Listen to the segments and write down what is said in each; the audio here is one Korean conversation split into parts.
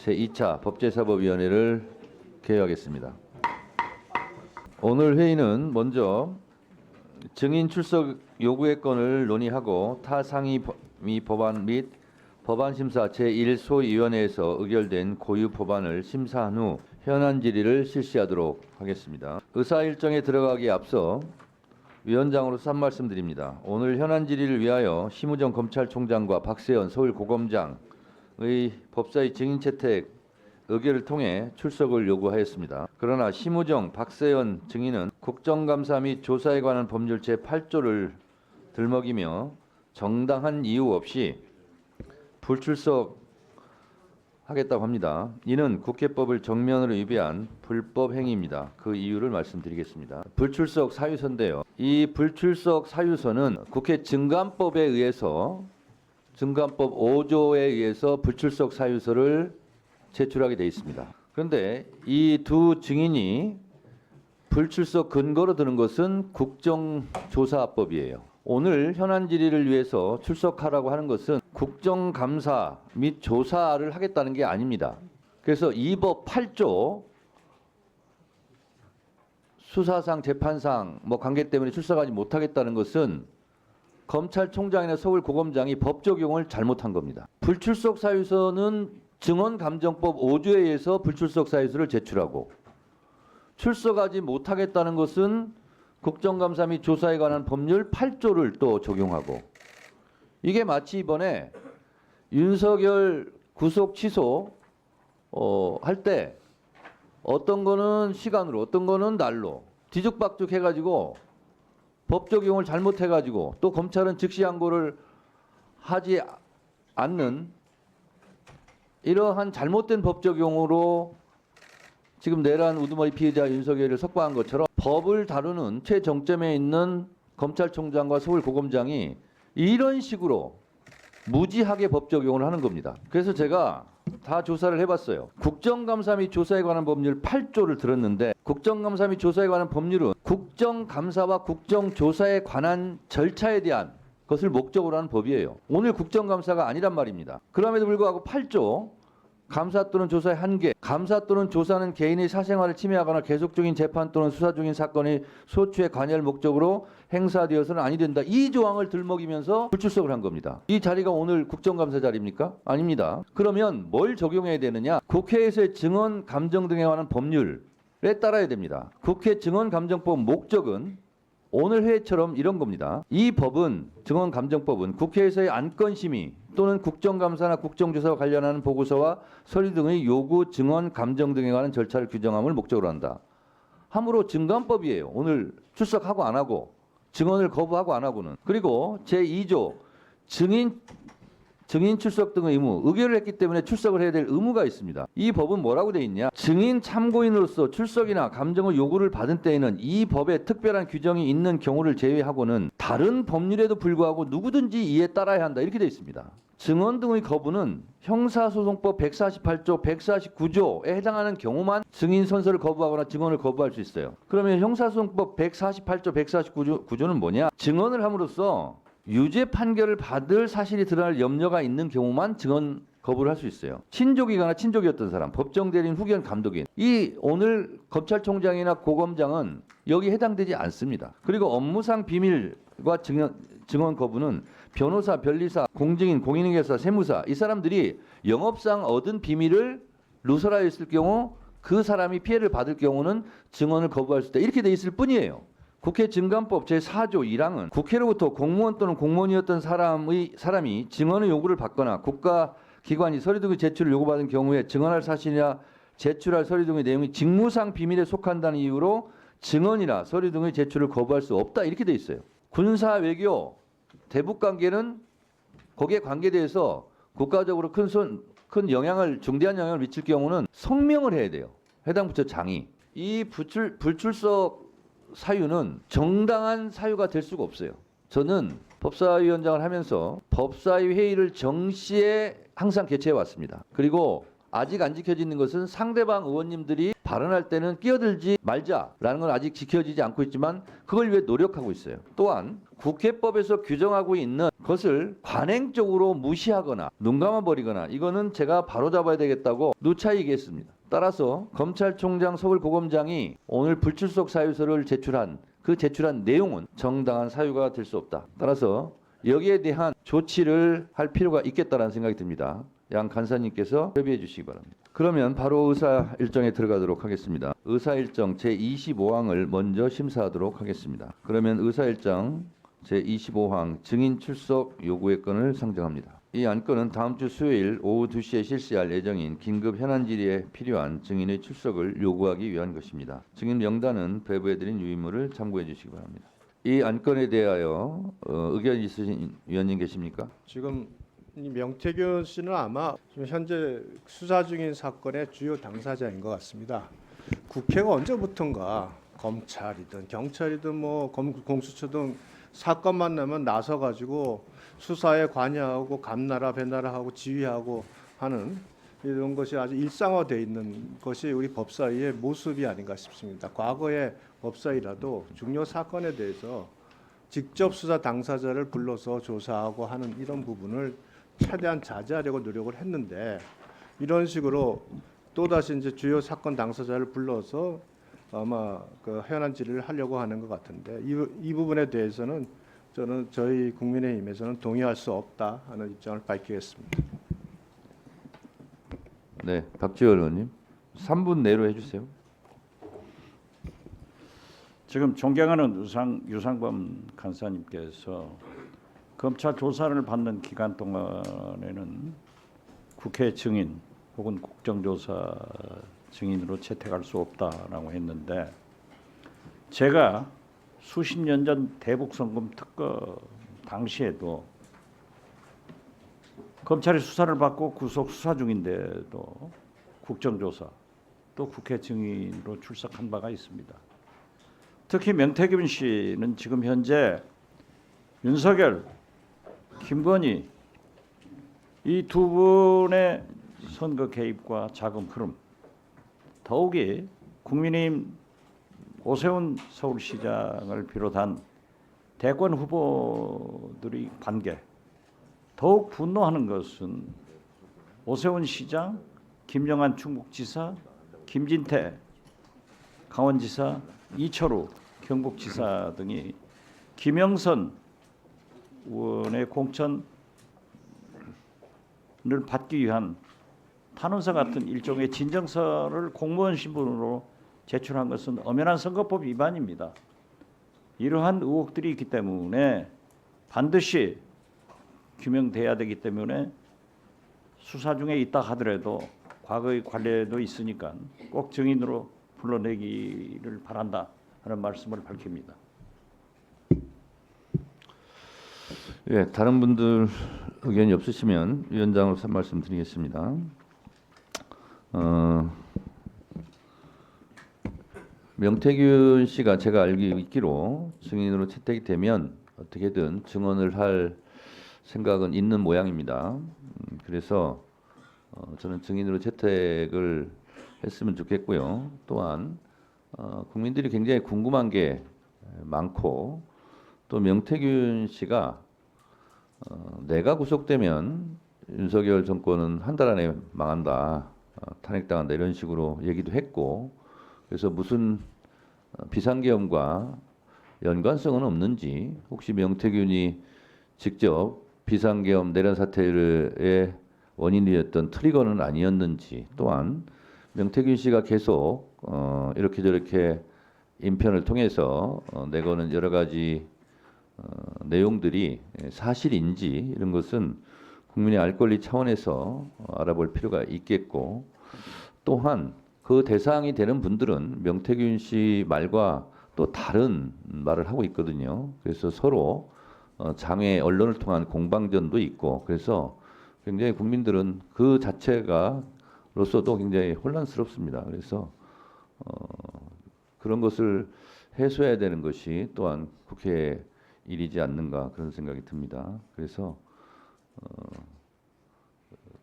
제2차 법제사법위원회를 개회하겠습니다. 오늘 회의는 먼저 증인 출석 요구의 건을 논의하고 타 상위 법안 및 법안심사 제1소위원회에서 의결된 고유 법안을 심사한 후 현안 질의를 실시하도록 하겠습니다. 의사 일정에 들어가기에 앞서 위원장으로서 한 말씀 드립니다. 오늘 현안 질의를 위하여 심우정 검찰총장과 박세현 서울고검장의 법사위 증인 채택 의결을 통해 출석을 요구하였습니다. 그러나 심우정, 박세현 증인은 국정감사 및 조사에 관한 법률 제8조를 들먹이며 정당한 이유 없이 불출석하겠다고 합니다. 이는 국회법을 정면으로 위배한 불법 행위입니다. 그 이유를 말씀드리겠습니다. 불출석 사유서인데요. 이 불출석 사유서는 국회 증감법에 의해서 증감법 5조에 의해서 불출석 사유서를 제출하게 되어 있습니다. 그런데 이 두 증인이 불출석 근거로 드는 것은 국정조사법이에요. 오늘 현안 질의를 위해서 출석하라고 하는 것은 국정감사 및 조사를 하겠다는 게 아닙니다. 그래서 이 법 8조 수사상 재판상 관계 때문에 출석하지 못하겠다는 것은 검찰총장이나 서울고검장이 법 적용을 잘못한 겁니다. 불출석 사유서는 증언감정법 5조에 의해서 불출석 사유서를 제출하고 출석하지 못하겠다는 것은 국정감사 및 조사에 관한 법률 8조를 또 적용하고 이게 마치 이번에 윤석열 구속 취소 할 때 어떤 거는 시간으로 어떤 거는 날로 뒤죽박죽 해가지고 법 적용을 잘못해가지고 또 검찰은 즉시 항고를 하지 않는 이러한 잘못된 법 적용으로 지금 내란 우두머리 피해자 윤석열을 석방한 것처럼 법을 다루는 최정점에 있는 검찰총장과 서울고검장이 이런 식으로 무지하게 법 적용을 하는 겁니다. 그래서 제가 다 조사를 해봤어요. 국정감사 및 조사에 관한 법률 8조를 들었는데 국정감사 및 조사에 관한 법률은 국정감사와 국정조사에 관한 절차에 대한 것을 목적으로 하는 법이에요. 오늘 국정감사가 아니란 말입니다. 그럼에도 불구하고 8조 감사 또는 조사의 한계, 감사 또는 조사는 개인의 사생활을 침해하거나 계속적인 재판 또는 수사 중인 사건의 소추에 관여할 목적으로 행사되어서는 아니 된다. 이 조항을 들먹이면서 불출석을 한 겁니다. 이 자리가 오늘 국정감사 자리입니까? 아닙니다. 그러면 뭘 적용해야 되느냐? 국회에서의 증언 감정 등에 관한 법률에 따라야 됩니다. 국회 증언감정법 목적은 오늘 회의처럼 이런 겁니다. 이 법은 증언감정법은 국회에서의 안건심의 또는 국정감사나 국정조사와 관련하는 보고서와 서류 등의 요구 증언 감정 등에 관한 절차를 규정함을 목적으로 한다. 함으로 증감법이에요. 오늘 출석하고 안 하고 증언을 거부하고 안 하고는. 그리고 제2조 증인 출석 등의 의무, 의결을 했기 때문에 출석을 해야 될 의무가 있습니다. 이 법은 뭐라고 돼 있냐? 증인 참고인으로서 출석이나 감정의 요구를 받은 때에는 이 법에 특별한 규정이 있는 경우를 제외하고는 다른 법률에도 불구하고 누구든지 이에 따라야 한다. 이렇게 돼 있습니다. 증언 등의 거부는 형사소송법 148조, 149조에 해당하는 경우만 증인 선서를 거부하거나 증언을 거부할 수 있어요. 그러면 형사소송법 148조, 149조는 뭐냐? 증언을 함으로써 유죄 판결을 받을 사실이 드러날 염려가 있는 경우만 증언 거부를 할 수 있어요. 친족이거나 친족이었던 사람, 법정 대리인, 후견, 감독인. 이 오늘 검찰총장이나 고검장은 여기 해당되지 않습니다. 그리고 업무상 비밀과 증언 거부는 변호사, 변리사, 공증인, 공인중개사, 세무사 이 사람들이 영업상 얻은 비밀을 누설하여 있을 경우 그 사람이 피해를 받을 경우는 증언을 거부할 수 있다. 이렇게 돼 있을 뿐이에요. 국회 증감법 제4조 1항은 국회로부터 공무원 또는 공무원이었던 사람이 증언의 요구를 받거나 국가기관이 서류 등의 제출을 요구받은 경우에 증언할 사실이나 제출할 서류 등의 내용이 직무상 비밀에 속한다는 이유로 증언이나 서류 등의 제출을 거부할 수 없다. 이렇게 돼 있어요. 군사 외교 대북 관계는 거기에 관계돼서 국가적으로 큰 영향을 중대한 영향을 미칠 경우는 성명을 해야 돼요. 해당 부처 장이. 이 불출석 사유는 정당한 사유가 될 수가 없어요. 저는 법사위원장을 하면서 법사위 회의를 정시에 항상 개최해 왔습니다. 그리고 아직 안 지켜지는 것은 상대방 의원님들이 발언할 때는 끼어들지 말자라는 건 아직 지켜지지 않고 있지만 그걸 위해 노력하고 있어요. 또한 국회법에서 규정하고 있는 그것을 관행적으로 무시하거나 눈 감아버리거나 이거는 제가 바로잡아야 되겠다고 누차 얘기했습니다. 따라서 검찰총장 서울고검장이 오늘 불출석 사유서를 제출한 내용은 정당한 사유가 될 수 없다. 따라서 여기에 대한 조치를 할 필요가 있겠다라는 생각이 듭니다. 양 간사님께서 협의해 주시기 바랍니다. 그러면 바로 의사 일정에 들어가도록 하겠습니다. 의사 일정 제25항을 먼저 심사하도록 하겠습니다. 그러면 의사 일정 제25항 증인 출석 요구의 건을 상정합니다. 이 안건은 다음 주 수요일 오후 2시에 실시할 예정인 긴급 현안 질의에 필요한 증인의 출석을 요구하기 위한 것입니다. 증인 명단은 배부해드린 유의물을 참고해 주시기 바랍니다. 이 안건에 대하여 의견 있으신 위원님 계십니까? 지금 이 명태균 씨는 아마 지금 현재 수사 중인 사건의 주요 당사자인 것 같습니다. 국회가 언제부턴가 검찰이든 경찰이든 뭐 공수처 등 사건만 나면 나서 가지고 수사에 관여하고 감나라 배나라하고 지휘하고 하는 이런 것이 아주 일상화되어 있는 것이 우리 법사위의 모습이 아닌가 싶습니다. 과거의 법사위라도 중요 사건에 대해서 직접 수사 당사자를 불러서 조사하고 하는 이런 부분을 최대한 자제하려고 노력을 했는데 이런 식으로 또다시 이제 주요 사건 당사자를 불러서 아마 그 현안 질의를 하려고 하는 것 같은데 이 부분에 대해서는 저는 저희 국민의힘에서는 동의할 수 없다 하는 입장을 밝히겠습니다. 네, 박지원 의원님 3분 내로 해주세요. 지금 존경하는 유상범 간사님께서 검찰 조사를 받는 기간 동안에는 국회 증인 혹은 국정조사 증인으로 채택할 수 없다라고 했는데 제가 수십 년 전 대북송금 특검 당시에도 검찰이 수사를 받고 구속 수사 중인데도 국정조사 또 국회 증인으로 출석한 바가 있습니다. 특히 명태균 씨는 지금 현재 윤석열, 김건희 이 두 분의 선거 개입과 자금 흐름, 더욱이 국민의힘 오세훈 서울시장을 비롯한 대권 후보들의 관계, 더욱 분노하는 것은 오세훈 시장, 김영한 충북지사, 김진태 강원지사, 이철우 경북지사 등이 김영선 의원의 공천을 받기 위한 탄원서 같은 일종의 진정서를 공무원 신분으로 제출한 것은 엄연한 선거법 위반입니다. 이러한 의혹들이 있기 때문에 반드시 규명돼야 되기 때문에 수사 중에 있다 하더라도 과거의 관례도 있으니까 꼭 증인으로 불러내기를 바란다 하는 말씀을 밝힙니다. 예, 다른 분들 의견이 없으시면 위원장으로서 말씀드리겠습니다. 명태균 씨가 제가 알기 있기로 증인으로 채택이 되면 어떻게든 증언을 할 생각은 있는 모양입니다. 그래서 저는 증인으로 채택을 했으면 좋겠고요. 또한 국민들이 굉장히 궁금한 게 많고 또 명태균 씨가 내가 구속되면 윤석열 정권은 한 달 안에 망한다, 탄핵당한다 이런 식으로 얘기도 했고 그래서 무슨 비상계엄과 연관성은 없는지 혹시 명태균이 직접 비상계엄 내란 사태의 원인이었던 트리거는 아니었는지 또한 명태균 씨가 계속 이렇게 저렇게 인편을 통해서 내거는 여러 가지 내용들이 사실인지 이런 것은 국민의 알 권리 차원에서 알아볼 필요가 있겠고 또한 그 대상이 되는 분들은 명태균 씨 말과 또 다른 말을 하고 있거든요. 그래서 서로 장외 언론을 통한 공방전도 있고 그래서 굉장히 국민들은 그 자체가로서도 굉장히 혼란스럽습니다. 그래서 그런 것을 해소해야 되는 것이 또한 국회의 일이지 않는가 그런 생각이 듭니다. 그래서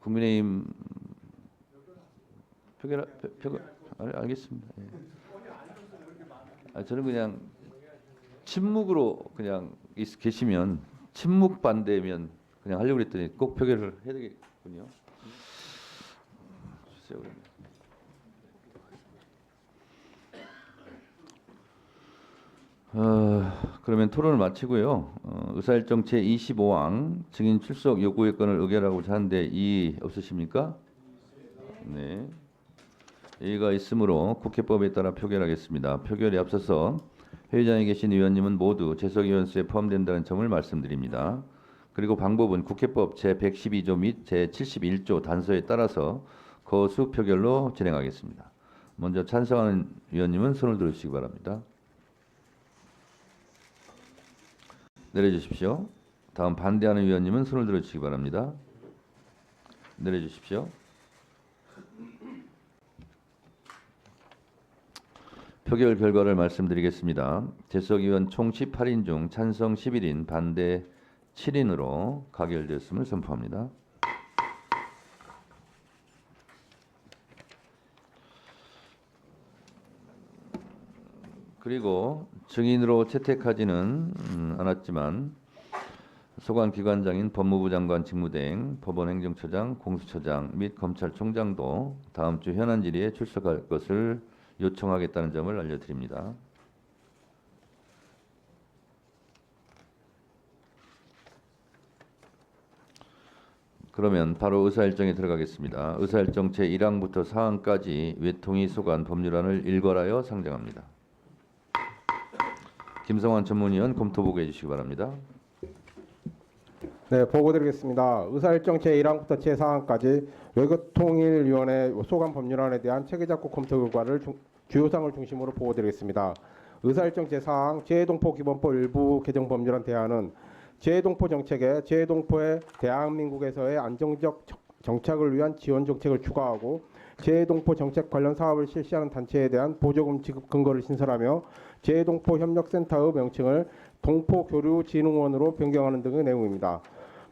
국민의힘 알겠습니다. 예. 저는 그냥 침묵으로 그냥 계시면 침묵 반대면 그냥 하려고 그랬더니 꼭 표결을 해야 되겠군요. 글쎄요, 그러면 토론을 마치고요. 의사일정 제25항 증인 출석 요구 여건을 의결하고자 하는데 이의 없으십니까? 네. 이의가 있으므로 국회법에 따라 표결하겠습니다. 표결에 앞서서 회의장에 계신 의원님은 모두 재석의원 수에 포함된다는 점을 말씀드립니다. 그리고 방법은 국회법 제112조 및 제71조 단서에 따라서 거수 표결로 진행하겠습니다. 먼저 찬성하는 의원님은 손을 들어주시기 바랍니다. 내려주십시오. 다음 반대하는 의원님은 손을 들어주시기 바랍니다. 내려주십시오. 표결 결과를 말씀드리겠습니다. 재석 의원 총 18인 중 찬성 11인, 반대 7인으로 가결되었음을 선포합니다. 그리고 증인으로 채택하지는 않았지만 소관기관장인 법무부 장관 직무대행, 법원행정처장, 공수처장 및 검찰총장도 다음 주 현안 질의에 출석할 것을 요청하겠다는 점을 알려드립니다. 그러면 바로 의사일정에 들어가겠습니다. 의사일정 제1항부터 4항까지 외통위 소관 법률안을 일괄하여 상정합니다. 김성환 전문위원 검토 보고해 주시기 바랍니다. 네, 보고드리겠습니다. 의사일정 제1항부터 제4항까지 외교통일위원회 소관 법률안에 대한 체계작구 검토 결과를 주요사항을 중심으로 보고드리겠습니다. 의사일정 제4항 재해동포 기본법 일부 개정 법률안 대안은 재해동포 정책에 재해동포의 대한민국에서의 안정적 정착을 위한 지원 정책을 추가하고 재해동포 정책 관련 사업을 실시하는 단체에 대한 보조금 지급 근거를 신설하며 재해동포 협력센터의 명칭을 동포교류진흥원으로 변경하는 등의 내용입니다.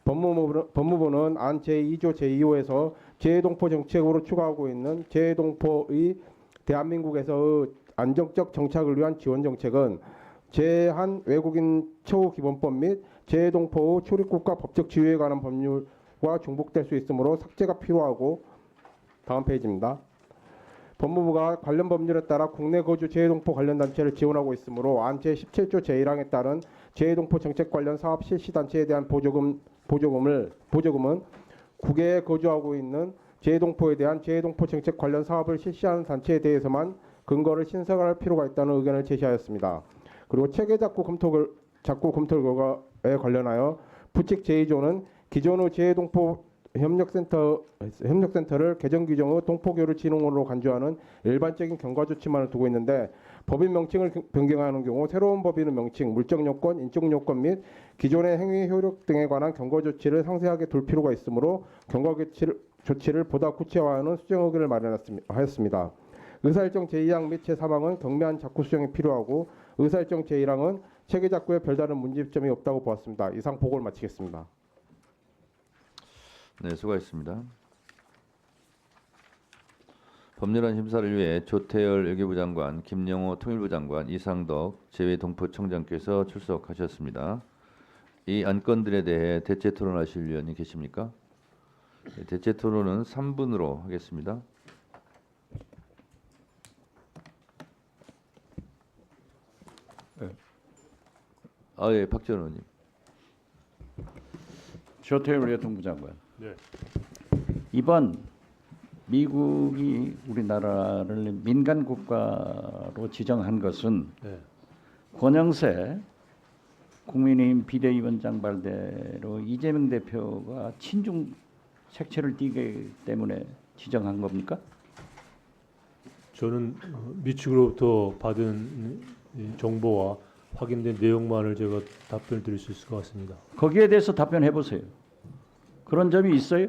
법무부는 안 제2조 제2호에서 재해동포 정책으로 추가하고 있는 재해동포의 대한민국에서의 안정적 정착을 위한 지원 정책은 제한 외국인 처우 기본법 및 재해동포의 출입국과 법적 지위에 관한 법률과 중복될 수 있으므로 삭제가 필요하고, 다음 페이지입니다. 법무부가 관련 법률에 따라 국내 거주 재해동포 관련 단체를 지원하고 있으므로 안 제17조 제1항에 따른 재해동포 정책 관련 사업 실시 단체에 대한 보조금은 국외에 거주하고 있는 재해동포에 대한 재해동포 정책 관련 사업을 실시하는 단체에 대해서만 근거를 신설할 필요가 있다는 의견을 제시하였습니다. 그리고 체계작구 검토 결과에 관련하여 부칙 제2조는 기존의 재해동포 협력센터를 개정 규정의 동포교류진흥원으로 간주하는 일반적인 경과 조치만을 두고 있는데, 법인 명칭을 변경하는 경우 새로운 법인의 명칭, 물적 요건, 인적 요건 및 기존의 행위 효력 등에 관한 경과 조치를 상세하게 둘 필요가 있으므로 경과 조치를 보다 구체화하는 수정 의견을 마련하였습니다. 의사일정 제2항 및 제3항은 경미한 작구 수정이 필요하고, 의사일정 제1항은 체계작구에 별다른 문제점이 없다고 보았습니다. 이상 보고를 마치겠습니다. 네, 수고하셨습니다. 법률안 심사를 위해 조태열 외교부 장관, 김영호 통일부 장관, 이상덕 재외동포청장께서 출석하셨습니다. 이 안건들에 대해 대체 토론하실 위원이 계십니까? 네, 대체 토론은 3분으로 하겠습니다. 예, 박지원 의원님. 조태열 외통부 장관. 네. 이번 미국이 우리나라를 민간 국가로 지정한 것은 네. 권영세 국민의힘 비대위원장 말대로 이재명 대표가 친중 색채를 띠기 때문에 지정한 겁니까? 저는 미측으로부터 받은 이 정보와 확인된 내용만을 제가 답변을 드릴 수 있을 것 같습니다. 거기에 대해서 답변해 보세요. 그런 점이 있어요?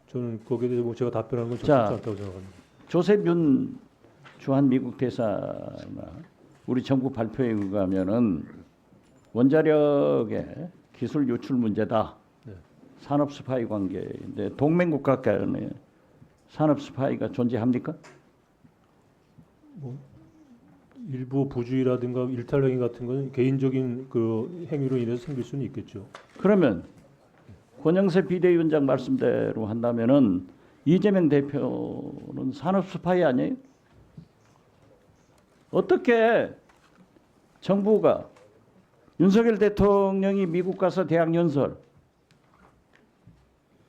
저는 거기에 대해서 뭐 제가 답변하는 건 자, 적절치 않다고 생각합니다. 조셉 윤 주한 미국 대사나 우리 정부 발표에 의하면은 원자력의 기술 유출 문제다. 네. 산업 스파이 관계인데 동맹국가 간에 산업 스파이가 존재합니까? 일부 부주의라든가 일탈행위 같은 건 개인적인 그 행위로 인해서 생길 수는 있겠죠. 그러면 권영세 비대위원장 말씀대로 한다면은 이재명 대표는 산업 스파이 아니에요? 어떻게 정부가 윤석열 대통령이 미국 가서 대학 연설,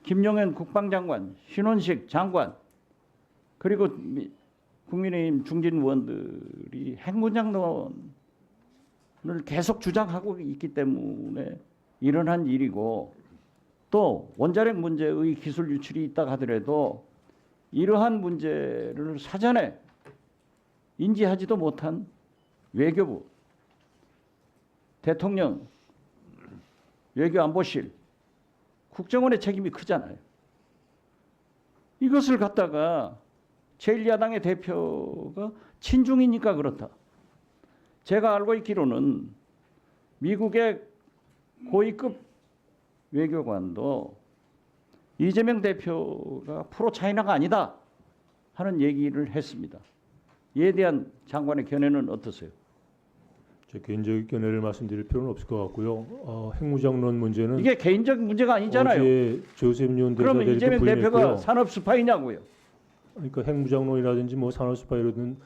김용현 국방장관, 신원식 장관, 그리고 국민의힘 중진 의원들이 핵무장론을 계속 주장하고 있기 때문에 일어난 일이고, 또 원자력 문제의 기술 유출이 있다 하더라도 이러한 문제를 사전에 인지하지도 못한 외교부, 대통령, 외교안보실, 국정원의 책임이 크잖아요. 이것을 갖다가 제1야당의 대표가 친중이니까 그렇다. 제가 알고 있기로는 미국의 고위급 외교관도 이재명 대표가 프로 차이나가 아니다 하는 얘기를 했습니다. 이에 대한 장관의 견해는 어떠세요? 제 개인적 견해를 말씀드릴 필요는 없을 것 같고요. 핵무장론 문제는 이게 개인적인 문제가 아니잖아요. 어제 조셉 윤 그러면 대사가 이재명 부인했고요. 대표가 산업 스파이냐고요. 그러니까 핵무장론이라든지 뭐 산업 스파이라든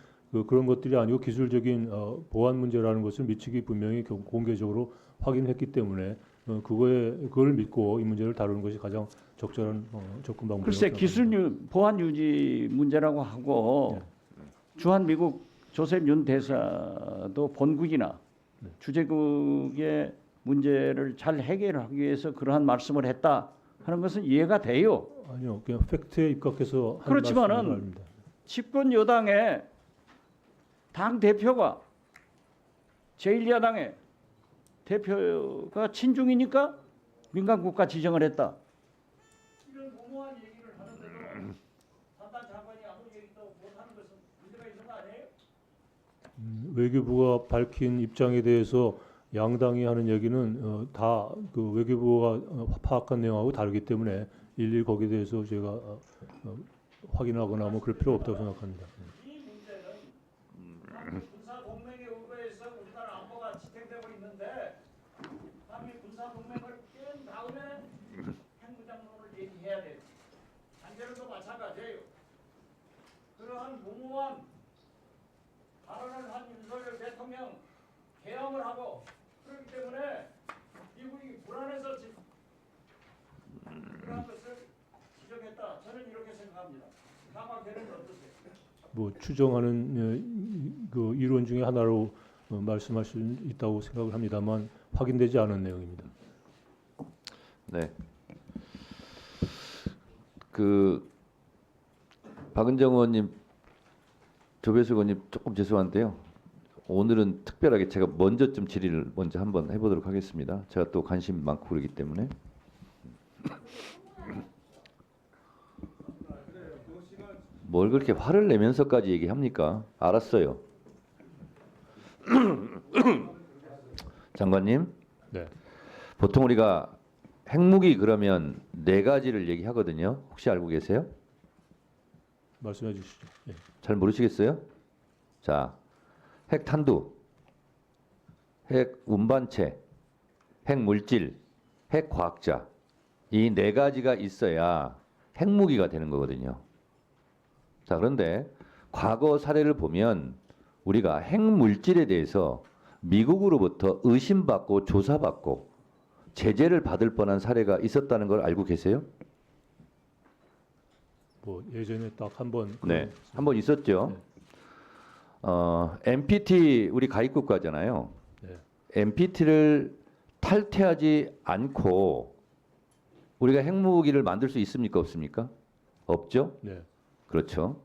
그런 것들이 아니고 기술적인 보안 문제라는 것을 미측이 분명히 공개적으로 확인했기 때문에 그걸 믿고 이 문제를 다루는 것이 가장 적절한 접근 방법이라고 글쎄 생각합니다. 기술 보안 유지 문제라고 하고 주한 미국 조셉 윤 대사도 본국이나 주재국의 문제를 잘 해결하기 위해서 그러한 말씀을 했다 하는 것은 이해가 돼요. 아니요, 그냥 팩트에 입각해서 한 그렇지만은 말씀인 줄 압니다. 집권 여당의 당 대표가 제1야당의 대표가 친중이니까 민간 국가 지정을 했다. 이런 무모한 얘기를 하는데도 한단 장관이 아무 얘기도 못하는 것은 문제가 있는 거 아니에요? 외교부가 밝힌 입장에 대해서 양당이 하는 얘기는 다 그 외교부가 파악한 내용하고 다르기 때문에 일일이 거기에 대해서 제가 확인하거나 뭐 그럴 필요 없다고 생각합니다. 이 문제는 군사 동맹에 의거해서 우리나라 안보가 지탱되고 있는데 한미 군사 동맹을 깬 다음에 핵무장론을 얘기해야 돼요. 한겨레도 마찬가지예요. 그러한 무모한 발언을 한 윤석열 대통령 개항을 하고 그렇기 때문에 미국이 불안해서 그러한 것을 지적했다. 저는 이렇게 생각합니다. 강화되는 어떠세요? 뭐 추정하는 그 이론 중에 하나로 말씀할 수 있다고 생각을 합니다만 확인되지 않은 내용입니다. 네. 그 박은정 의원님, 조배수 의원님 조금 죄송한데요. 오늘은 특별하게 제가 먼저 좀 질의를 먼저 한번 해보도록 하겠습니다. 제가 또 관심 많고 그러기 때문에. 뭘 그렇게 화를 내면서까지 얘기합니까? 알았어요. 장관님. 네. 보통 우리가 핵무기 그러면 네 가지를 얘기하거든요. 혹시 알고 계세요? 말씀해 주시죠. 예. 잘 모르시겠어요? 자, 핵탄두, 핵운반체, 핵물질, 핵과학자 이 네 가지가 있어야 핵무기가 되는 거거든요. 자, 그런데 과거 사례를 보면 우리가 핵물질에 대해서 미국으로부터 의심받고 조사받고 제재를 받을 뻔한 사례가 있었다는 걸 알고 계세요? 뭐 예전에 딱 한 번 네, 한 번 있었죠. NPT 우리 가입 국가잖아요. 네. NPT를 탈퇴하지 않고 우리가 핵무기를 만들 수 있습니까, 없습니까? 없죠. 네. 그렇죠.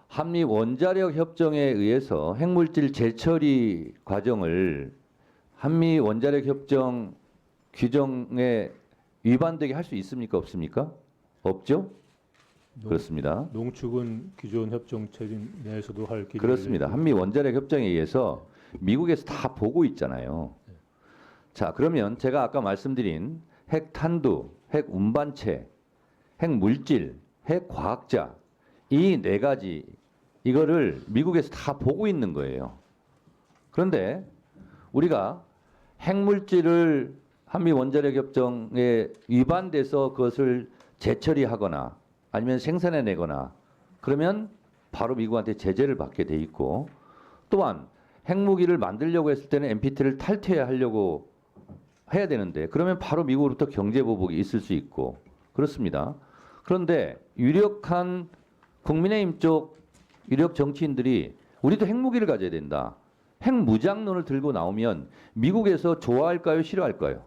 한미 원자력 협정에 의해서 핵물질 재처리 과정을 한미 원자력 협정 규정에 위반되게 할 수 있습니까, 없습니까? 없죠. 그렇습니다. 농축은 기존 협정 체계 내에서도 할 기준이 그렇습니다. 한미 원자력 협정에 의해서 미국에서 다 보고 있잖아요. 자, 그러면 제가 아까 말씀드린 핵탄두, 핵운반체, 핵물질, 핵과학자 이 네 가지 이거를 미국에서 다 보고 있는 거예요. 그런데 우리가 핵물질을 한미 원자력 협정에 위반돼서 그것을 재처리하거나 아니면 생산해내거나 그러면 바로 미국한테 제재를 받게 돼 있고, 또한 핵무기를 만들려고 했을 때는 NPT를 탈퇴하려고 해야 되는데 그러면 바로 미국으로부터 경제 보복이 있을 수 있고 그렇습니다. 그런데 유력한 국민의힘 쪽 유력 정치인들이 우리도 핵무기를 가져야 된다, 핵무장론을 들고 나오면 미국에서 좋아할까요, 싫어할까요?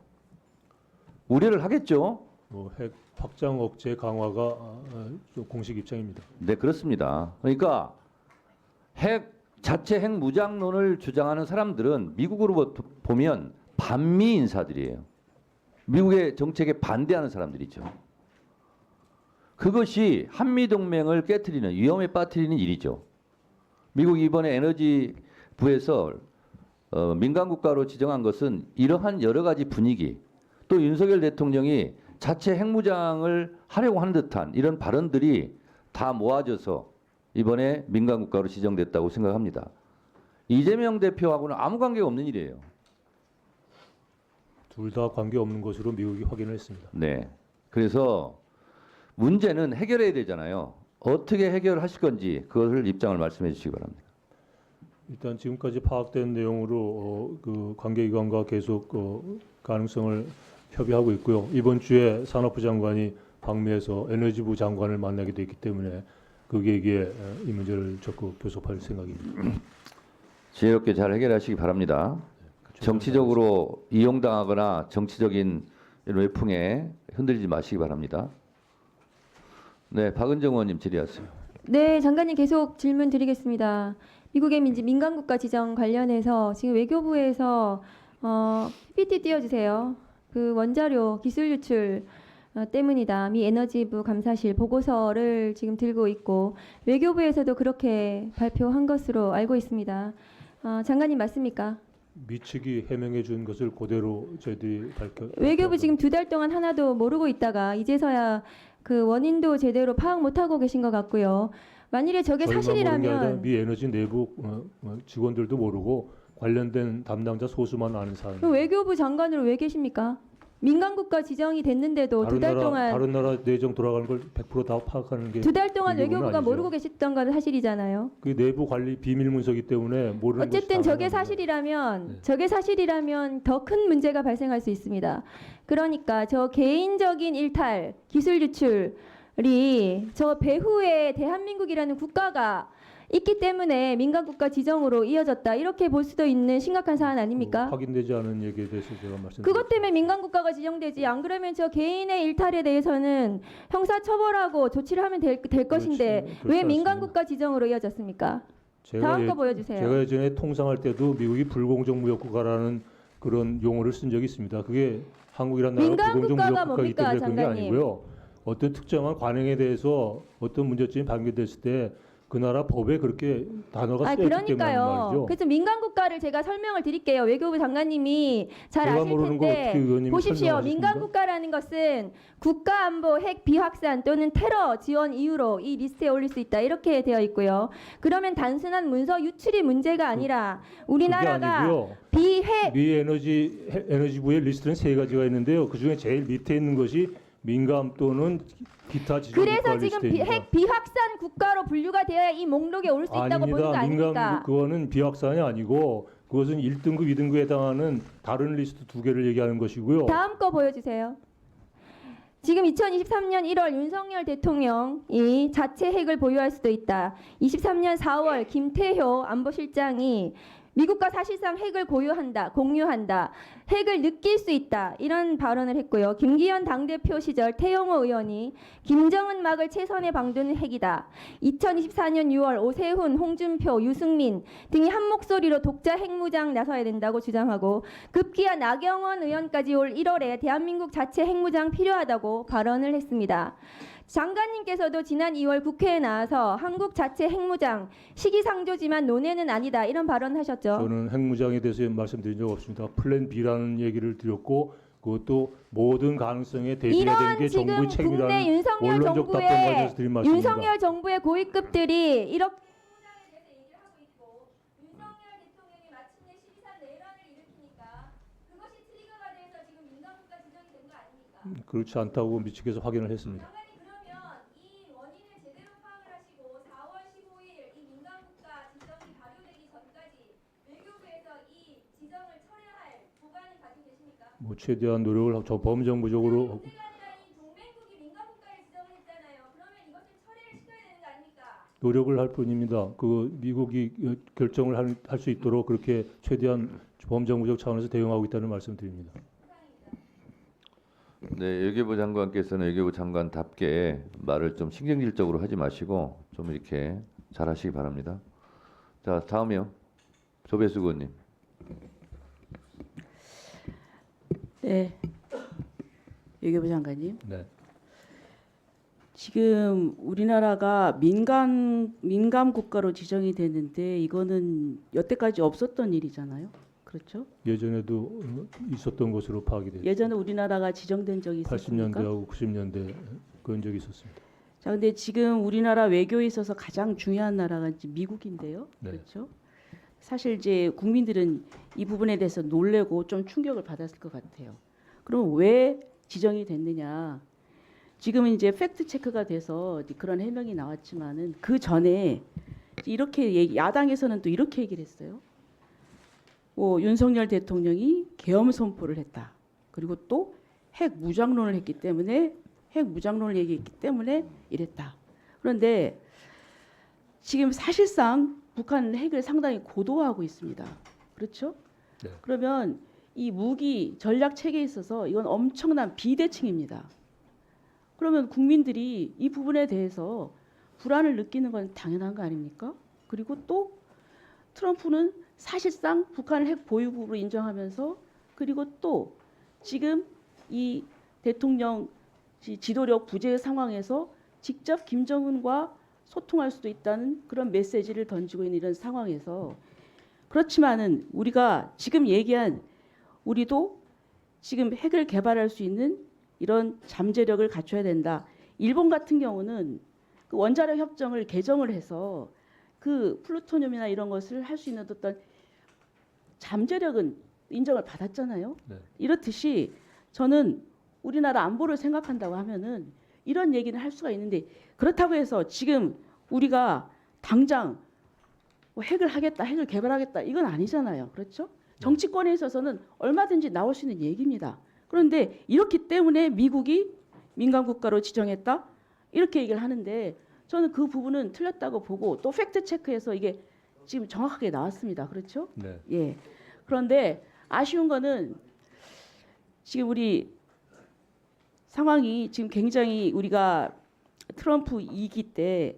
우려를 하겠죠. 핵 확장 억제 강화가 좀 공식 입장입니다. 네, 그렇습니다. 그러니까 자체 핵무장론을 주장하는 사람들은 미국으로 보면 반미 인사들이에요. 미국의 정책에 반대하는 사람들이죠. 그것이 한미 동맹을 깨트리는, 위험에 빠뜨리는 일이죠. 미국이 이번에 에너지부에서 민간 국가로 지정한 것은 이러한 여러 가지 분위기, 또 윤석열 대통령이 자체 핵무장을 하려고 하는 듯한 이런 발언들이 다 모아져서 이번에 민간 국가로 지정됐다고 생각합니다. 이재명 대표하고는 아무 관계가 없는 일이에요. 둘 다 관계 없는 것으로 미국이 확인을 했습니다. 네. 그래서 문제는 해결해야 되잖아요. 어떻게 해결하실 건지 그것을 입장을 말씀해 주시기 바랍니다. 일단 지금까지 파악된 내용으로 그 관계기관과 계속 가능성을 협의하고 있고요. 이번 주에 산업부 장관이 방미해서 에너지부 장관을 만나게 됐기 때문에 그 계기에 이 문제를 적극 교섭할 생각입니다. 지혜롭게 잘 해결하시기 바랍니다. 정치적으로 이용당하거나 정치적인 이런 외풍에 흔들리지 마시기 바랍니다. 네, 박은정 의원님 질의하세요. 네, 장관님 계속 질문 드리겠습니다. 미국의 민간 국가 지정 관련해서 지금 외교부에서 PPT 띄워주세요. 그 원자료 기술 유출 때문이다. 미 에너지부 감사실 보고서를 지금 들고 있고 외교부에서도 그렇게 발표한 것으로 알고 있습니다. 장관님 맞습니까? 미측이 해명해 준 것을 그대로 저희들이 외교부 지금 2달 동안 하나도 모르고 있다가 이제서야 그 원인도 제대로 파악 못하고 계신 것 같고요. 만일에 저게 저희만 모르는 게 아니라 사실이라면 미 에너지 내부 직원들도 모르고 관련된 담당자 소수만 아는 사안. 그럼 외교부 장관으로 왜 계십니까? 민간 국가 지정이 됐는데도 2달 동안 다른 나라 내정 돌아가는 걸 100%다 파악하는 게 2달 동안 외교부는 외교부가 아니죠. 모르고 계셨던 건 사실이잖아요. 그 내부 관리 비밀 문서기 때문에 모르는 어쨌든 것이 저게 당연합니다. 사실이라면 네. 저게 사실이라면 더 큰 문제가 발생할 수 있습니다. 그러니까 저 개인적인 일탈, 기술 유출이 저 배후에 대한민국이라는 국가가 있기 때문에 민간 국가 지정으로 이어졌다. 이렇게 볼 수도 있는 심각한 사안 아닙니까? 확인되지 않은 얘기에 대해서 제가 말씀드렸습니다. 그것 때문에 민간 국가가 지정되지. 안 그러면 저 개인의 일탈에 대해서는 형사 처벌하고 조치를 하면 될 것인데 그렇지 왜 민간 않습니다. 국가 지정으로 이어졌습니까? 다음 거 보여주세요. 제가 예전에 통상할 때도 미국이 불공정 무역 국가라는 그런 용어를 쓴 적이 있습니다. 그게 한국이라는 나라가 민간 불공정 국가가 무역 국가이기 뭡니까, 때문에 그런 게 장관님? 아니고요. 어떤 특정한 관행에 대해서 어떤 문제점이 발견됐을 때 그 나라 법에 그렇게 단어가 쓰여 있기 때문에 그러니까요. 말이죠. 그래서 민간 국가를 제가 설명을 드릴게요. 외교부 장관님이 잘 제가 아실 모르는 거 텐데 어떻게 의원님이 보십시오. 설명하셨습니까? 민간 국가라는 것은 국가 안보 핵 비확산 또는 테러 지원 이유로 이 리스트에 올릴 수 있다. 이렇게 되어 있고요. 그러면 단순한 문서 유출이 문제가 아니라 그게 우리나라가 아니고요. 비핵 미 에너지부의 리스트는 3가지가 있는데요. 그 중에 제일 밑에 있는 것이 민감 또는 기타 지정 국가 그래서 지금 리스트입니다. 핵 비확산 국가로 분류가 되어야 이 목록에 올 수 있다고 보는 거 아닙니다. 아닙니까? 그거는 비확산이 아니고 그것은 1등급, 2등급에 해당하는 다른 리스트 2개를 얘기하는 것이고요. 다음 거 보여주세요. 지금 2023년 1월 윤석열 대통령이 자체 핵을 보유할 수도 있다. 23년 4월 김태효 안보실장이 미국과 사실상 핵을 공유한다. 핵을 느낄 수 있다. 이런 발언을 했고요. 김기현 당대표 시절 태영호 의원이 김정은 막을 최선의 방도는 핵이다. 2024년 6월 오세훈, 홍준표, 유승민 등이 한 목소리로 독자 핵무장 나서야 된다고 주장하고 급기야 나경원 의원까지 올 1월에 대한민국 자체 핵무장 필요하다고 발언을 했습니다. 장관님께서도 지난 2월 국회에 나와서 한국 자체 핵무장 시기상조지만 논의는 아니다 이런 발언하셨죠. 저는 핵무장에 대해서 말씀드린 적 없습니다. 플랜 B라는 얘기를 드렸고 그것도 모든 가능성에 대비해야 되는 이런 게 지금 정부의 국내 책임이라는 윤석열 원론적 답변 과정에서 드린 말씀입니다. 윤석열 정부의 고위급들이 이렇게 핵무장에 대해서 얘기를 하고 있고 윤석열 대통령이 마침내 그렇지 않다고 미측에서 확인을 했습니다. 장관님 그러면 이 원인을 제대로 파악을 하시고 4월 15일 이 민간국가 지정이 발효되기 전까지 외교부에서 이 지정을 철회할 보관을 가지고 계십니까? 뭐 최대한 노력을 저 범정부적으로 문제가 아니라 이 동맹국이 민간국가를 지정을 했잖아요. 그러면 이것을 처리를 시켜야 되는 거 아닙니까? 노력을 할 뿐입니다. 그 미국이 결정을 할 수 있도록 그렇게 최대한 범정부적 차원에서 대응하고 있다는 말씀드립니다. 네, 외교부 장관께서는 외교부 장관답게 말을 좀 신경질적으로 하지 마시고 좀 이렇게 잘하시기 바랍니다. 자, 다음이요. 조배수 의원님. 네, 외교부 장관님. 네. 지금 우리나라가 민감 국가로 지정이 됐는데 이거는 여태까지 없었던 일이잖아요. 그렇죠? 예전에도 있었던 것으로 파악이 됐죠. 예전에 우리나라가 지정된 적이 있었습니까? 80년대하고 90년대 그런 적이 있었습니다. 자, 근데 지금 우리나라 외교에 있어서 가장 중요한 나라가 이제 미국인데요. 네. 그렇죠? 사실 이제 국민들은 이 부분에 대해서 놀래고 좀 충격을 받았을 것 같아요. 그럼 왜 지정이 됐느냐? 지금은 이제 팩트 체크가 돼서 이제 그런 해명이 나왔지만은 그 전에 이렇게 야당에서는 또 이렇게 얘기를 했어요. 윤석열 대통령이 계엄 선포를 했다. 그리고 또 핵 무장론을 했기 때문에 핵 무장론을 얘기했기 때문에 이랬다. 그런데 지금 사실상 북한은 핵을 상당히 고도화하고 있습니다. 그렇죠? 네. 그러면 이 무기 전략 체계에 있어서 이건 엄청난 비대칭입니다. 그러면 국민들이 이 부분에 대해서 불안을 느끼는 건 당연한 거 아닙니까? 그리고 또 트럼프는 사실상 북한을 핵 보유국으로 인정하면서 그리고 또 지금 이 대통령 지도력 부재 상황에서 직접 김정은과 소통할 수도 있다는 그런 메시지를 던지고 있는 이런 상황에서 그렇지만은 우리가 지금 얘기한 우리도 지금 핵을 개발할 수 있는 이런 잠재력을 갖춰야 된다. 일본 같은 경우는 그 원자력 협정을 개정을 해서 그 플루토늄이나 이런 것을 할 수 있는 어떤 잠재력은 인정을 받았잖아요. 네. 이렇듯이 저는 우리나라 안보를 생각한다고 하면은 이런 얘기는 할 수가 있는데 그렇다고 해서 지금 우리가 당장 뭐 핵을 하겠다, 핵을 개발하겠다 이건 아니잖아요. 그렇죠? 정치권에 있어서는 얼마든지 나올 수 있는 얘기입니다. 그런데 이렇기 때문에 미국이 민간 국가로 지정했다 이렇게 얘기를 하는데 저는 그 부분은 틀렸다고 보고 또 팩트 체크해서 이게 지금 정확하게 나왔습니다. 그렇죠? 네. 예. 그런데 아쉬운 거는 지금 우리 상황이 지금 굉장히 우리가 트럼프 2기 때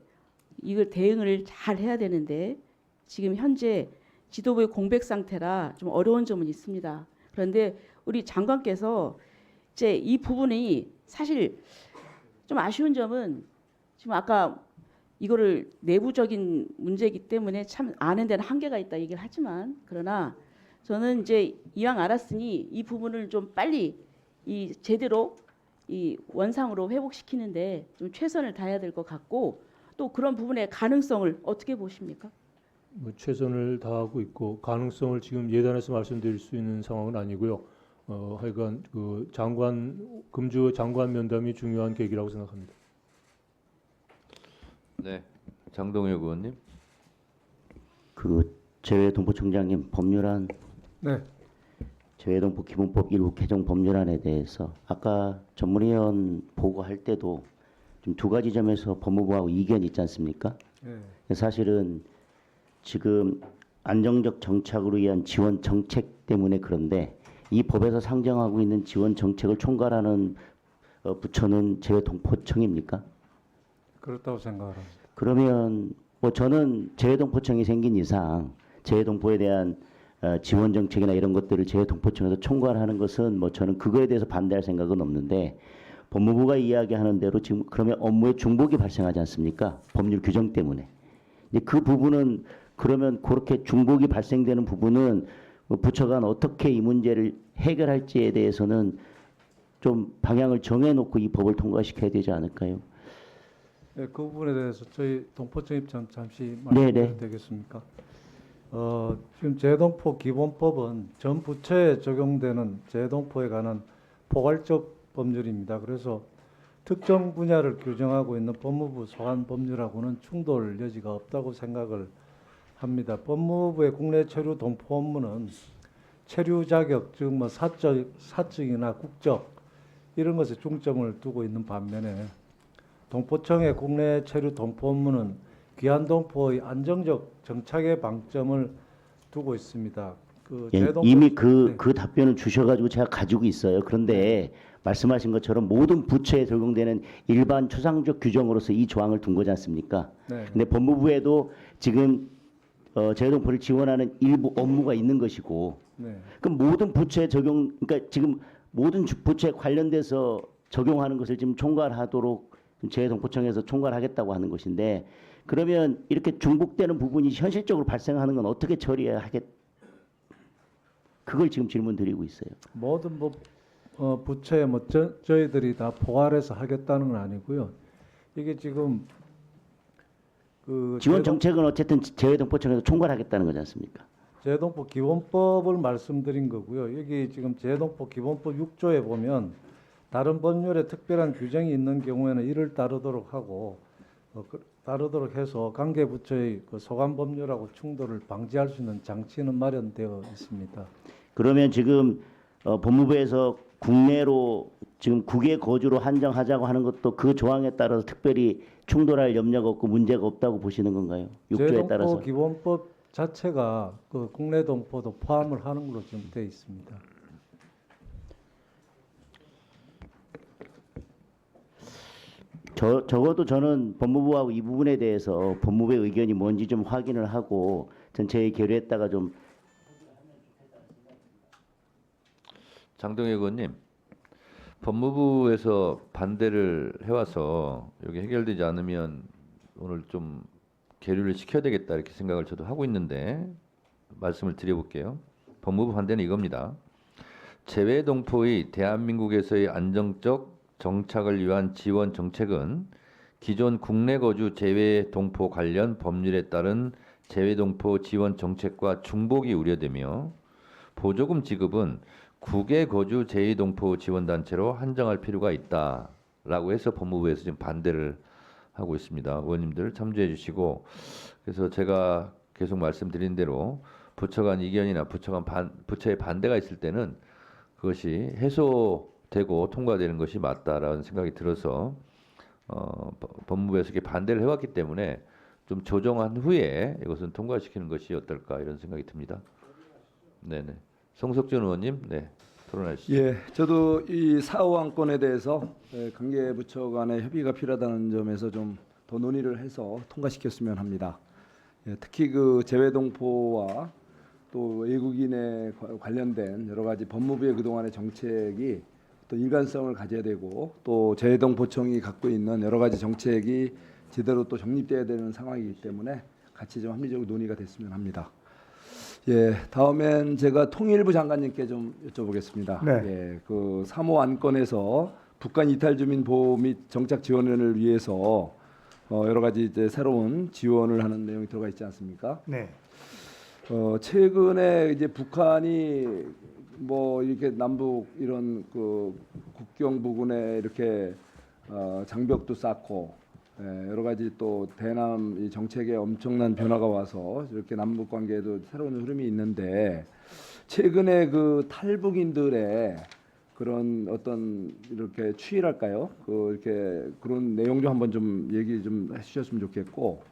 이걸 대응을 잘 해야 되는데 지금 현재 지도부의 공백 상태라 좀 어려운 점은 있습니다. 그런데 우리 장관께서 이제 이 부분이 사실 좀 아쉬운 점은 지금 아까 이거를 내부적인 문제이기 때문에 참 아는 데는 한계가 있다 얘기를 하지만 그러나 저는 이제 이왕 알았으니 이 부분을 좀 빨리 이 제대로 이 원상으로 회복시키는데 좀 최선을 다해야 될 것 같고 또 그런 부분의 가능성을 어떻게 보십니까? 뭐 최선을 다하고 있고 가능성을 지금 예단해서 말씀드릴 수 있는 상황은 아니고요. 하여간 그 금주 장관 면담이 중요한 계기라고 생각합니다. 네, 장동혁 의원님. 그 재외동포청장님 법률안 네. 재외동포 기본법 일부 개정 법률안에 대해서 아까 전문위원 보고할 때도 좀 두 가지 점에서 법무부하고 이견이 있지 않습니까? 네. 사실은 지금 안정적 정착으로 위한 지원 정책 때문에 그런데 이 법에서 상정하고 있는 지원 정책을 총괄하는 부처는 재외동포청입니까? 그렇다고 생각합니다. 그러면 뭐 저는 재외동포청이 생긴 이상 재외동포에 대한 지원 정책이나 이런 것들을 재외동포청에서 총괄하는 것은 뭐 저는 그거에 대해서 반대할 생각은 없는데 법무부가 이야기하는 대로 지금 그러면 업무에 중복이 발생하지 않습니까? 법률 규정 때문에. 근데 그 부분은 그러면 그렇게 중복이 발생되는 부분은 부처 간 어떻게 이 문제를 해결할지에 대해서는 좀 방향을 정해놓고 이 법을 통과시켜야 되지 않을까요? 네, 그 부분에 대해서 저희 동포청 입장 잠시 네네. 말씀드려도 되겠습니까? 지금 재외동포 기본법은 전 부처에 적용되는 재외동포에 관한 포괄적 법률입니다. 그래서 특정 분야를 규정하고 있는 법무부 소관 법률하고는 충돌 여지가 없다고 생각을 합니다. 법무부의 국내 체류 동포 업무는 체류 자격, 즉 뭐 사적이나 국적 이런 것에 중점을 두고 있는 반면에 동포청의 국내 체류 동포 업무는 귀한 동포의 안정적 정착에 방점을 두고 있습니다. 예, 재동포- 이미 네. 그 답변을 주셔가지고 제가 가지고 있어요. 그런데 말씀하신 것처럼 모든 부처에 적용되는 일반 추상적 규정으로서 이 조항을 둔 거지 않습니까? 네. 근데 법무부에도 지금 재외동포를 지원하는 일부 업무가 있는 것이고, 네. 그럼 모든 부처에 그러니까 지금 모든 부처에 관련돼서 적용하는 것을 지금 총괄하도록 재외동포청에서 총괄하겠다고 하는 것인데, 그러면 이렇게 중복되는 부분이 현실적으로 발생하는 건 어떻게 처리하겠? 그걸 지금 질문 드리고 있어요. 모든 부처에 저희들이 다 포괄해서 하겠다는 건 아니고요. 이게 지금 지원 정책은 어쨌든 재외동포청에서 총괄하겠다는 거지 않습니까? 재외동포 기본법을 말씀드린 거고요. 여기 지금 재외동포 기본법 6조에 보면 다른 법률에 특별한 규정이 있는 경우에는 이를 따르도록 하고 따르도록 해서 관계 부처의 소관 법률하고 충돌을 방지할 수 있는 장치는 마련되어 있습니다. 그러면 지금 법무부에서 국내로 지금 국외 거주로 한정하자고 하는 것도 그 조항에 따라서 특별히 충돌할 염려가 없고 문제가 없다고 보시는 건가요? 6조에 따라서. 재외동포 기본법 자체가 그 국내 동포도 포함을 하는 걸로 지금 되어 있습니다. 적어도 저는 법무부하고 이 부분에 대해서 법무부의 의견이 뭔지 좀 확인을 하고 전체에 결의했다가 좀. 장동혁 의원님, 법무부에서 반대를 해와서 여기 해결되지 않으면 오늘 좀 계류를 시켜야 되겠다 이렇게 생각을 저도 하고 있는데 말씀을 드려볼게요. 법무부 반대는 이겁니다. 재외동포의 대한민국에서의 안정적 정착을 위한 지원 정책은 기존 국내 거주 재외동포 관련 법률에 따른 재외동포 지원 정책과 중복이 우려되며 보조금 지급은 국외 거주 재외동포 지원단체로 한정할 필요가 있다라고 해서 법무부에서 지금 반대를 하고 있습니다. 의원님들 참조해 주시고, 그래서 제가 계속 말씀드린 대로 부처 간 이견이나 부처의 반대가 있을 때는 그것이 해소되고 통과되는 것이 맞다라는 생각이 들어서 법무부에서 이렇게 반대를 해왔기 때문에 좀 조정한 후에 이것은 통과시키는 것이 어떨까 이런 생각이 듭니다. 네네. 송석준 의원님, 네, 토론하시죠. 예, 저도 이 사후 안건에 대해서 관계 부처 간의 협의가 필요하다는 점에서 좀 더 논의를 해서 통과시켰으면 합니다. 예, 특히 그 재외동포와 또 외국인에 관련된 여러 가지 법무부의 그동안의 정책이 또 일관성을 가져야 되고 또 재외동포청이 갖고 있는 여러 가지 정책이 제대로 또 정립돼야 되는 상황이기 때문에 같이 좀 합리적으로 논의가 됐으면 합니다. 예, 다음엔 제가 통일부 장관님께 좀 여쭤보겠습니다. 네. 예, 그 3호 안건에서 북한 이탈 주민 보호 및 정착 지원을 위해서 여러 가지 이제 새로운 지원을 하는 내용이 들어가 있지 않습니까? 네. 최근에 이제 북한이 뭐 이렇게 남북 이런 그 국경 부근에 이렇게 장벽도 쌓고 여러 가지 또 대남 이 정책에 엄청난 변화가 와서 이렇게 남북 관계에도 새로운 흐름이 있는데 최근에 그 탈북인들의 그런 어떤 이렇게 추이랄까요? 그 이렇게 그런 내용 좀 한번 좀 얘기 좀 해주셨으면 좋겠고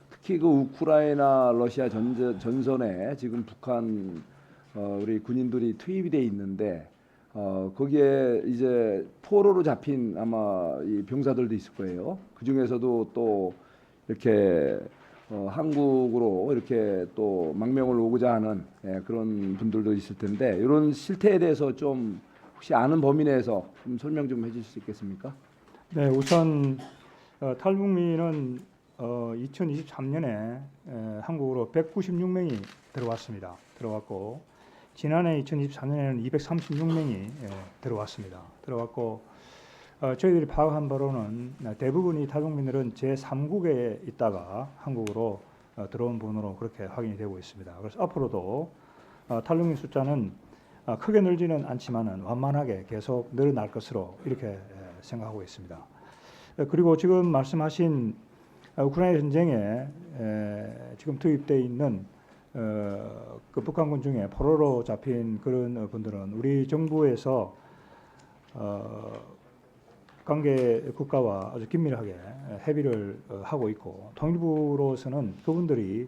특히 그 우크라이나 러시아 전선에 지금 북한 우리 군인들이 투입이 돼 있는데 거기에 이제 포로로 잡힌 아마 이 병사들도 있을 거예요. 그 중에서도 또 이렇게 한국으로 이렇게 또 망명을 오고자 하는 그런 분들도 있을 텐데 이런 실태에 대해서 좀 혹시 아는 범위 내에서 좀 설명 좀 해주실 수 있겠습니까? 네, 우선 탈북민은 2023년에 한국으로 196명이 들어왔습니다. 들어왔고 지난해 2024년에는 236명이 들어왔습니다. 들어왔고 저희들이 파악한 바로는 대부분이 탈북민들은 제3국에 있다가 한국으로 들어온 분으로 그렇게 확인이 되고 있습니다. 그래서 앞으로도 탈북민 숫자는 크게 늘지는 않지만은 완만하게 계속 늘어날 것으로 이렇게 생각하고 있습니다. 그리고 지금 말씀하신 우크라이나 전쟁에 지금 투입돼 있는 그 북한군 중에 포로로 잡힌 그런 분들은 우리 정부에서 관계 국가와 아주 긴밀하게 협의를 하고 있고 통일부로서는 그분들이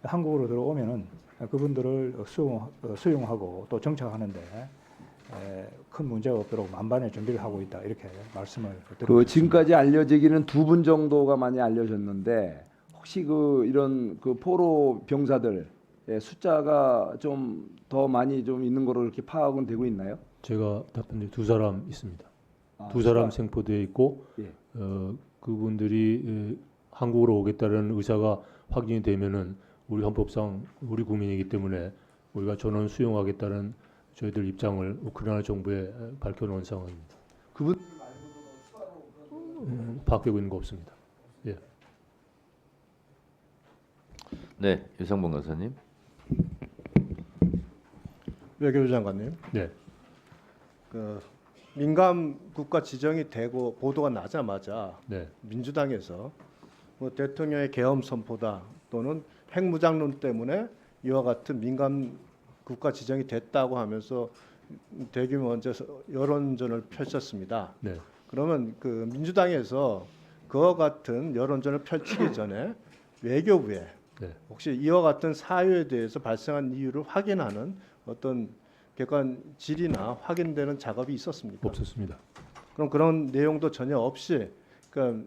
한국으로 들어오면은 그분들을 수용하고 또 정착하는데 큰 문제가 없도록 만반의 준비를 하고 있다 이렇게 말씀을 드리고 그 싶습니다. 지금까지 알려지기는 2분 정도가 많이 알려졌는데 혹시 그 이런 그 포로 병사들 숫자가 좀 더 많이 좀 있는 거로 이렇게 파악은 되고 있나요? 제가 답변드린 2사람 있습니다. 아, 2사람 생포되어 있고 예. 그분들이 한국으로 오겠다는 의사가 확인이 되면은 우리 헌법상 우리 국민이기 때문에 우리가 전원 수용하겠다는 저희들 입장을 우크라이나 정부에 밝혀놓은 상황입니다. 그분 파악되고 있는 거 없습니다. 예. 네, 유상봉 간사님. 외교부 장관님, 네. 그 민감 국가 지정이 되고 보도가 나자마자 네. 민주당에서 뭐 대통령의 계엄 선포다 또는 핵무장론 때문에 이와 같은 민감 국가 지정이 됐다고 하면서 대규모 먼저 여론전을 펼쳤습니다. 네. 그러면 그 민주당에서 그와 같은 여론전을 펼치기 전에 외교부에 네. 혹시 이와 같은 사유에 대해서 발생한 이유를 확인하는 어떤 객관 질이나 확인되는 작업이 있었습니까? 없었습니다. 그럼 그런 내용도 전혀 없이 그러니까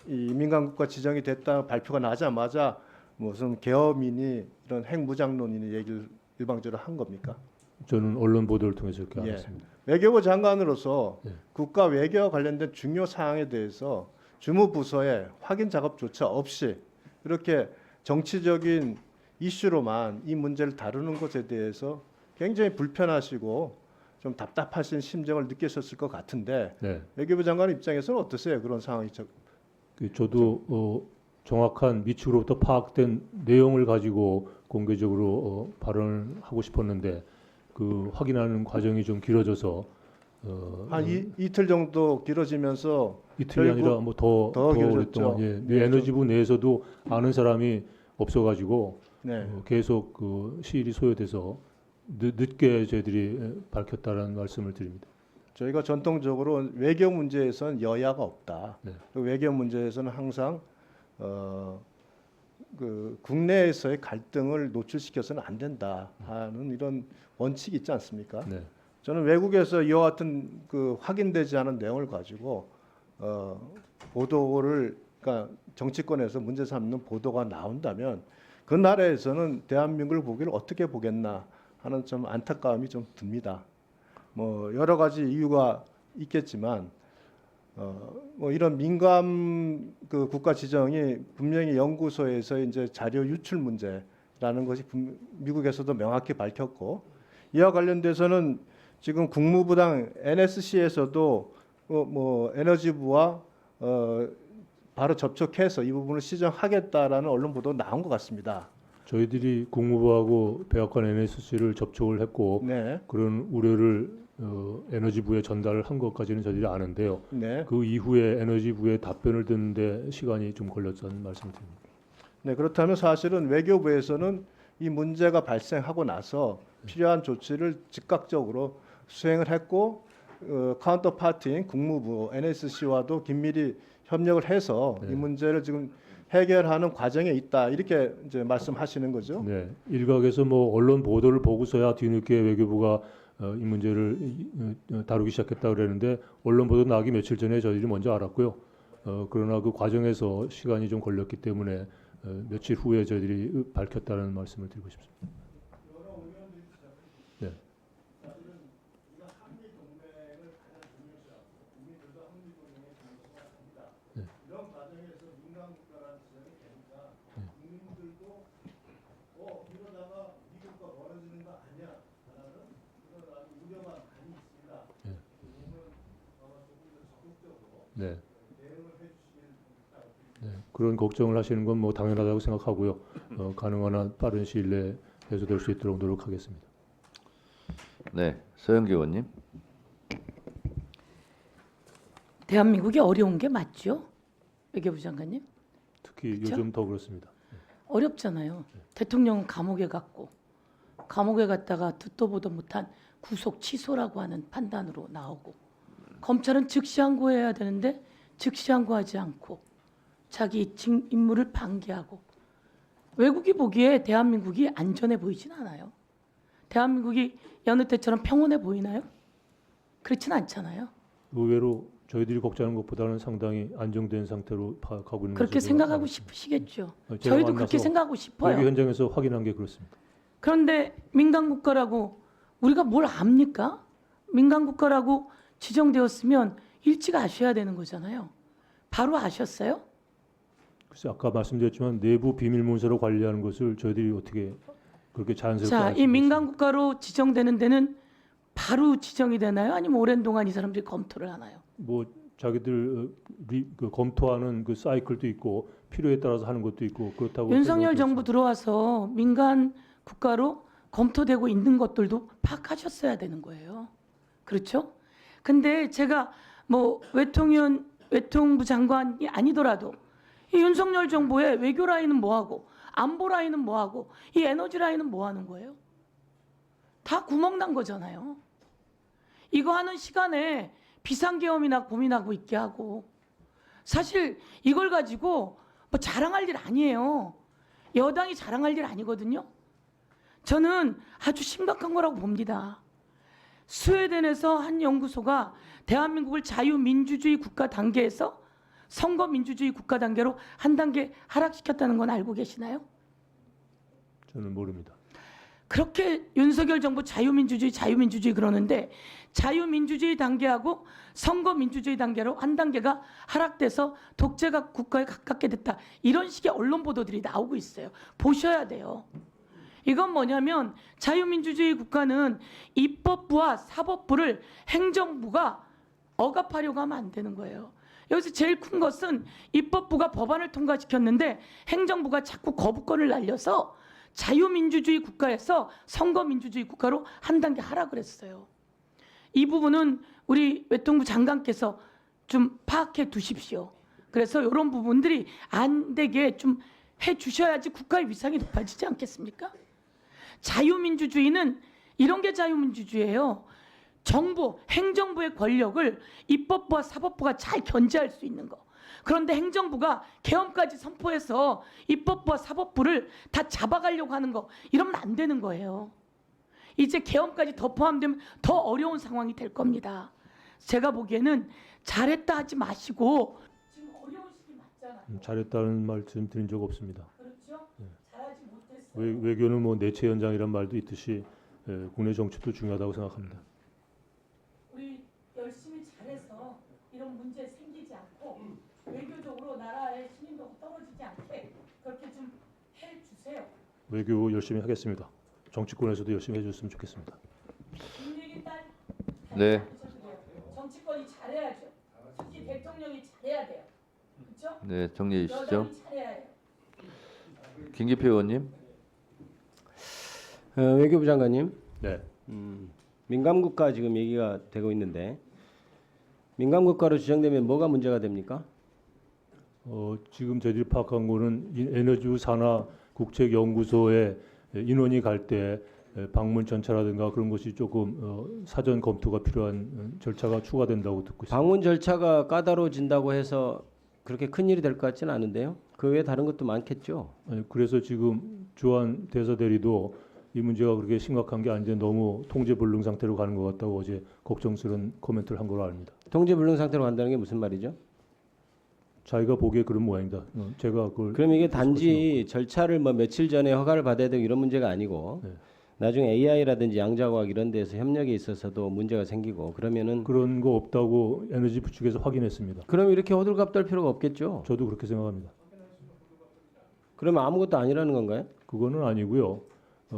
이 민간국가 지정이 됐다 발표가 나자마자 무슨 계엄이니 이런 핵무장론이니 얘기를 일방적으로 한 겁니까? 저는 언론 보도를 통해서 이렇게 예. 알았습니다. 외교부 장관으로서 예. 국가 외교와 관련된 중요 사항에 대해서 주무부서에 확인 작업조차 없이 이렇게 정치적인 이슈로만 이 문제를 다루는 것에 대해서 굉장히 불편하시고 좀 답답하신 심정을 느끼셨을 것 같은데 네. 외교부 장관 입장에서는 어떠세요? 그런 상황이 저도 정확한 미측으로부터 파악된 내용을 가지고 공개적으로 발언을 하고 싶었는데 그 확인하는 과정이 좀 길어져서 한 이틀 정도 길어지면서 이틀이 결국 아니라 뭐 더 길어졌죠. 오랫동안 예, 네, 에너지부 내에서도 아는 사람이 없어가지고 네. 계속 그 시일이 소요돼서 늦게 저희들이 밝혔다는 말씀을 드립니다. 저희가 전통적으로 외교 문제에서는 여야가 없다. 네. 그 외교 문제에서는 항상 그 국내에서의 갈등을 노출시켜서는 안 된다 하는 이런 원칙이 있지 않습니까? 네. 저는 외국에서 이와 같은 그 확인되지 않은 내용을 가지고 보도를 그러니까 정치권에서 문제 삼는 보도가 나온다면 그 나라에서는 대한민국을 보기를 어떻게 보겠나 하는 좀 안타까움이 좀 듭니다. 뭐 여러 가지 이유가 있겠지만 뭐 이런 민감 그 국가 지정이 분명히 연구소에서 이제 자료 유출 문제라는 것이 미국에서도 명확히 밝혔고 이와 관련돼서는 지금 국무부당 NSC에서도 뭐 에너지부와 바로 접촉해서 이 부분을 시정하겠다라는 언론 보도 나온 것 같습니다. 저희들이 국무부하고 백악관 NSC를 접촉을 했고 네, 그런 우려를 에너지부에 전달을 한 것까지는 저희들이 아는데요. 네, 그 이후에 에너지부의 답변을 듣는데 시간이 좀 걸렸다는 말씀을 드립니다. 네. 그렇다면 사실은 외교부에서는 이 문제가 발생하고 나서 필요한 조치를 즉각적으로 수행을 했고 카운터 파트인 국무부 NSC와도 긴밀히 협력을 해서 네. 이 문제를 지금 해결하는 과정에 있다 이렇게 이제 말씀하시는 거죠. 네, 일각에서 뭐 언론 보도를 보고서야 뒤늦게 외교부가 이 문제를 다루기 시작했다 그랬는데 언론 보도 나기 며칠 전에 저희들이 먼저 알았고요. 그러나 그 과정에서 시간이 좀 걸렸기 때문에 며칠 후에 저희들이 밝혔다는 말씀을 드리고 싶습니다. 네. 네. 네, 그런 걱정을 하시는 건 뭐 당연하다고 생각하고요. 가능한 한 빠른 시일 내에 해소될 수 있도록 노력하겠습니다. 네, 서영기 의원님. 대한민국이 어려운 게 맞죠? 외교부 장관님? 특히 그쵸? 요즘 더 그렇습니다. 어렵잖아요. 대통령은 감옥에 갔고 감옥에 갔다가 듣도 보도 못한 구속 취소라고 하는 판단으로 나오고 검찰은 즉시 항고해야 되는데 즉시 항고하지 않고 자기 임무를 방기하고 외국이 보기에 대한민국이 안전해 보이진 않아요. 대한민국이 여느 때처럼 평온해 보이나요? 그렇진 않잖아요. 의외로 저희들이 걱정하는 것보다는 상당히 안정된 상태로 가고 있는 그렇게 것으로 생각하고 알고 싶으시겠죠. 있습니다. 제가 저희도 만나서 그렇게 생각하고 싶어요. 외교 현장에서 확인한 게 그렇습니다. 그런데 민간 국가라고 우리가 뭘 압니까? 민간 국가라고 지정되었으면 일찍 아셔야 되는 거잖아요. 바로 아셨어요? 글쎄 아까 말씀드렸지만 내부 비밀 문서로 관리하는 것을 저희들이 어떻게 그렇게 자연스럽게 자, 알 이 수가 민간 국가로 지정되는 데는 바로 지정이 되나요? 아니면 오랜 동안 이 사람들이 검토를 하나요? 뭐 자기들 그 검토하는 그 사이클도 있고 필요에 따라서 하는 것도 있고 그렇다고 윤석열 생각하고 정부 있습니다. 들어와서 민간 국가로 검토되고 있는 것들도 파악하셨어야 되는 거예요. 그렇죠? 근데 제가 뭐 외통부 장관이 아니더라도 이 윤석열 정부의 외교 라인은 뭐하고 안보 라인은 뭐하고 이 에너지 라인은 뭐하는 거예요? 다 구멍 난 거잖아요. 이거 하는 시간에 비상계엄이나 고민하고 있게 하고 사실 이걸 가지고 뭐 자랑할 일 아니에요. 여당이 자랑할 일 아니거든요. 저는 아주 심각한 거라고 봅니다. 스웨덴에서 한 연구소가 대한민국을 자유민주주의 국가 단계에서 선거민주주의 국가 단계로 한 단계 하락시켰다는 건 알고 계시나요? 저는 모릅니다. 그렇게 윤석열 정부 자유민주주의 그러는데 자유민주주의 단계하고 선거민주주의 단계로 한 단계가 하락돼서 독재가 국가에 가깝게 됐다. 이런 식의 언론 보도들이 나오고 있어요. 보셔야 돼요. 이건 뭐냐면 자유민주주의 국가는 입법부와 사법부를 행정부가 억압하려고 하면 안 되는 거예요. 여기서 제일 큰 것은 입법부가 법안을 통과시켰는데 행정부가 자꾸 거부권을 날려서 자유민주주의 국가에서 선거민주주의 국가로 한 단계 하락을 했어요. 이 부분은 우리 외통부 장관께서 좀 파악해 두십시오. 그래서 이런 부분들이 안 되게 좀 해주셔야지 국가의 위상이 높아지지 않겠습니까? 자유민주주의는 이런 게 자유민주주의예요. 정부, 행정부의 권력을 입법부와 사법부가 잘 견제할 수 있는 거. 그런데 행정부가 계엄까지 선포해서 입법부와 사법부를 다 잡아가려고 하는 거, 이러면 안 되는 거예요. 이제 계엄까지 더 포함되면 더 어려운 상황이 될 겁니다. 제가 보기에는 잘했다 하지 마시고 지금 어려운 시기 맞잖아요. 잘했다는 말씀 드린 적 없습니다. 그렇죠? 네. 잘하지 못했어요. 외교는 뭐 내체 현장이란 말도 있듯이 국내 정치도 중요하다고 생각합니다. 우리 열심히 잘해서 이런 문제 생기지 않고 외교적으로 나라의 신임도가 떨어지지 않게 그렇게 좀 해주세요. 외교 열심히 하겠습니다. 정치권에서도 열심히 해줬으면 좋겠습니다. 뒷얘기 딸 네. 정치권이 잘해야죠. 특히 대통령이 잘해야 돼요. 그렇죠? 네, 정리해 주시죠. 여당이 잘해야 해요. 김기표 의원님. 외교부 장관님, 네. 민간 국가 지금 얘기가 되고 있는데 민간 국가로 지정되면 뭐가 문제가 됩니까? 지금 저희들이 파악한 거는 이 에너지 산하 국책연구소에 인원이 갈 때 방문 전차라든가 그런 것이 조금 사전 검토가 필요한 절차가 추가된다고 듣고 있습니다. 방문 절차가 까다로워진다고 해서 그렇게 큰 일이 될 것 같지는 않은데요. 그 외에 다른 것도 많겠죠. 그래서 지금 주한 대사 대리도 이 문제가 그렇게 심각한 게 아닌데 너무 통제불능 상태로 가는 것 같다고 어제 걱정스러운 코멘트를 한 걸로 압니다. 통제불능 상태로 간다는 게 무슨 말이죠? 자기가 보기에 그런 모양이다. 제가 그걸 그럼 이게 단지 절차를 뭐 며칠 전에 허가를 받아야 되고 이런 문제가 아니고 네. 나중에 AI라든지 양자과학 이런 데서 협력에 있어서도 문제가 생기고 그러면은 그런 거 없다고 에너지부 측에서 확인했습니다. 그럼 이렇게 호들갑 떨 필요가 없겠죠. 저도 그렇게 생각합니다. 그러면 아무것도 아니라는 건가요? 그거는 아니고요.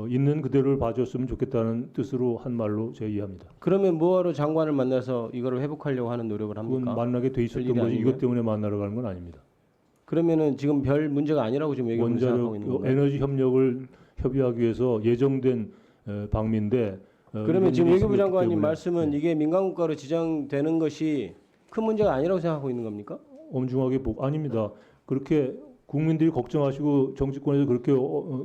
있는 그대로를 봐줬으면 좋겠다는 뜻으로 한 말로 제가 이해합니다. 그러면 뭐하러 장관을 만나서 이거를 회복하려고 하는 노력을 합니까? 그건 만나게 돼 있었던 일이 거지 아니고요? 이것 때문에 만나러 가는 건 아닙니다. 그러면은 지금 별 문제가 아니라고 지금 얘기하고 있는 원자력 건가요? 에너지 협력을 협의하기 위해서 예정된 방미인데 그러면 지금 이런 외교부 일이 있었기 장관님 때문에, 말씀은 네, 이게 민간국가로 지정되는 것이 큰 문제가 아니라고 생각하고 있는 겁니까? 엄중하게 아닙니다. 그렇게 국민들이 걱정하시고 정치권에서 그렇게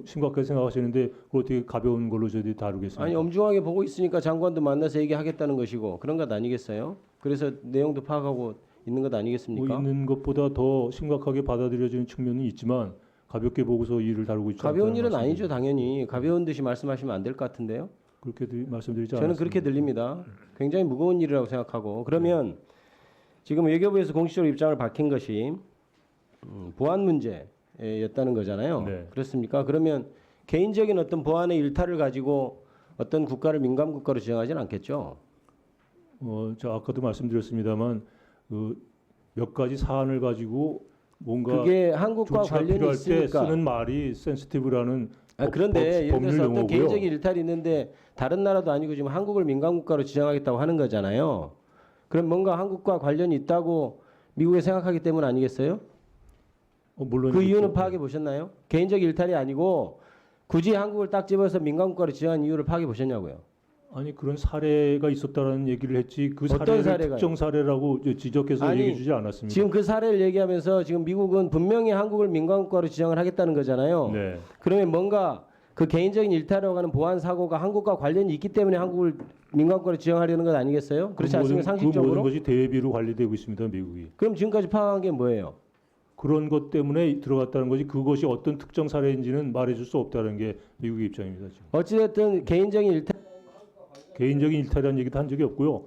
심각하게 생각하시는데 그걸 어떻게 가벼운 걸로 저희들이 다루겠습니까? 아니 엄중하게 보고 있으니까 장관도 만나서 얘기하겠다는 것이고 그런 것 아니겠어요? 그래서 내용도 파악하고 있는 것 아니겠습니까? 있는 것보다 더 심각하게 받아들여지는 측면이 있지만 가볍게 보고서 일을 다루고 있지 가벼운 않다는 일은 말씀입니다. 아니죠, 당연히. 가벼운 듯이 말씀하시면 안 될 것 같은데요. 그렇게 말씀드리지 않았습니다. 저는 그렇게 들립니다. 굉장히 무거운 일이라고 생각하고 그러면 지금 외교부에서 공식적으로 입장을 밝힌 것이 보안 문제였다는 거잖아요. 네. 그렇습니까? 그러면 개인적인 어떤 보안의 일탈을 가지고 어떤 국가를 민감 국가로 지정하지는 않겠죠. 저 아까도 말씀드렸습니다만 몇 가지 사안을 가지고 뭔가 그게 한국과 조치가 관련이 필요할 때 있으니까. 쓰는 말이 센시티브라는 그런데 예를 법률 들어서 어떤 용어고요. 개인적인 일탈이 있는데 다른 나라도 아니고 지금 한국을 민감 국가로 지정하겠다고 하는 거잖아요. 그럼 뭔가 한국과 관련이 있다고 미국에 생각하기 때문 아니겠어요? 물론 그 이유는 그렇죠. 파악해 보셨나요? 개인적 일탈이 아니고 굳이 한국을 딱 집어서 민감 국가로 지정한 이유를 파악해 보셨냐고요? 아니 그런 사례가 있었다라는 얘기를 했지 그 어떤 사례를 사례가요? 특정 사례라고 지적해서 아니, 얘기해 주지 않았습니다. 지금 그 사례를 얘기하면서 지금 미국은 분명히 한국을 민감 국가로 지정을 하겠다는 거잖아요. 네. 그러면 뭔가 그 개인적인 일탈이라고 하는 보안 사고가 한국과 관련이 있기 때문에 한국을 민감 국가로 지정하려는 것 아니겠어요? 그렇지 않습니까? 그 모든 상식적으로? 것이 대비로 관리되고 있습니다, 미국이. 그럼 지금까지 파악한 게 뭐예요? 그런 것 때문에 들어갔다는 것이 그것이 어떤 특정 사례인지는 말해줄 수 없다는 게 미국의 입장입니다. 지금. 어찌됐든 개인적인 일탈 개인적인 일탈이라는 얘기도 한 적이 없고요.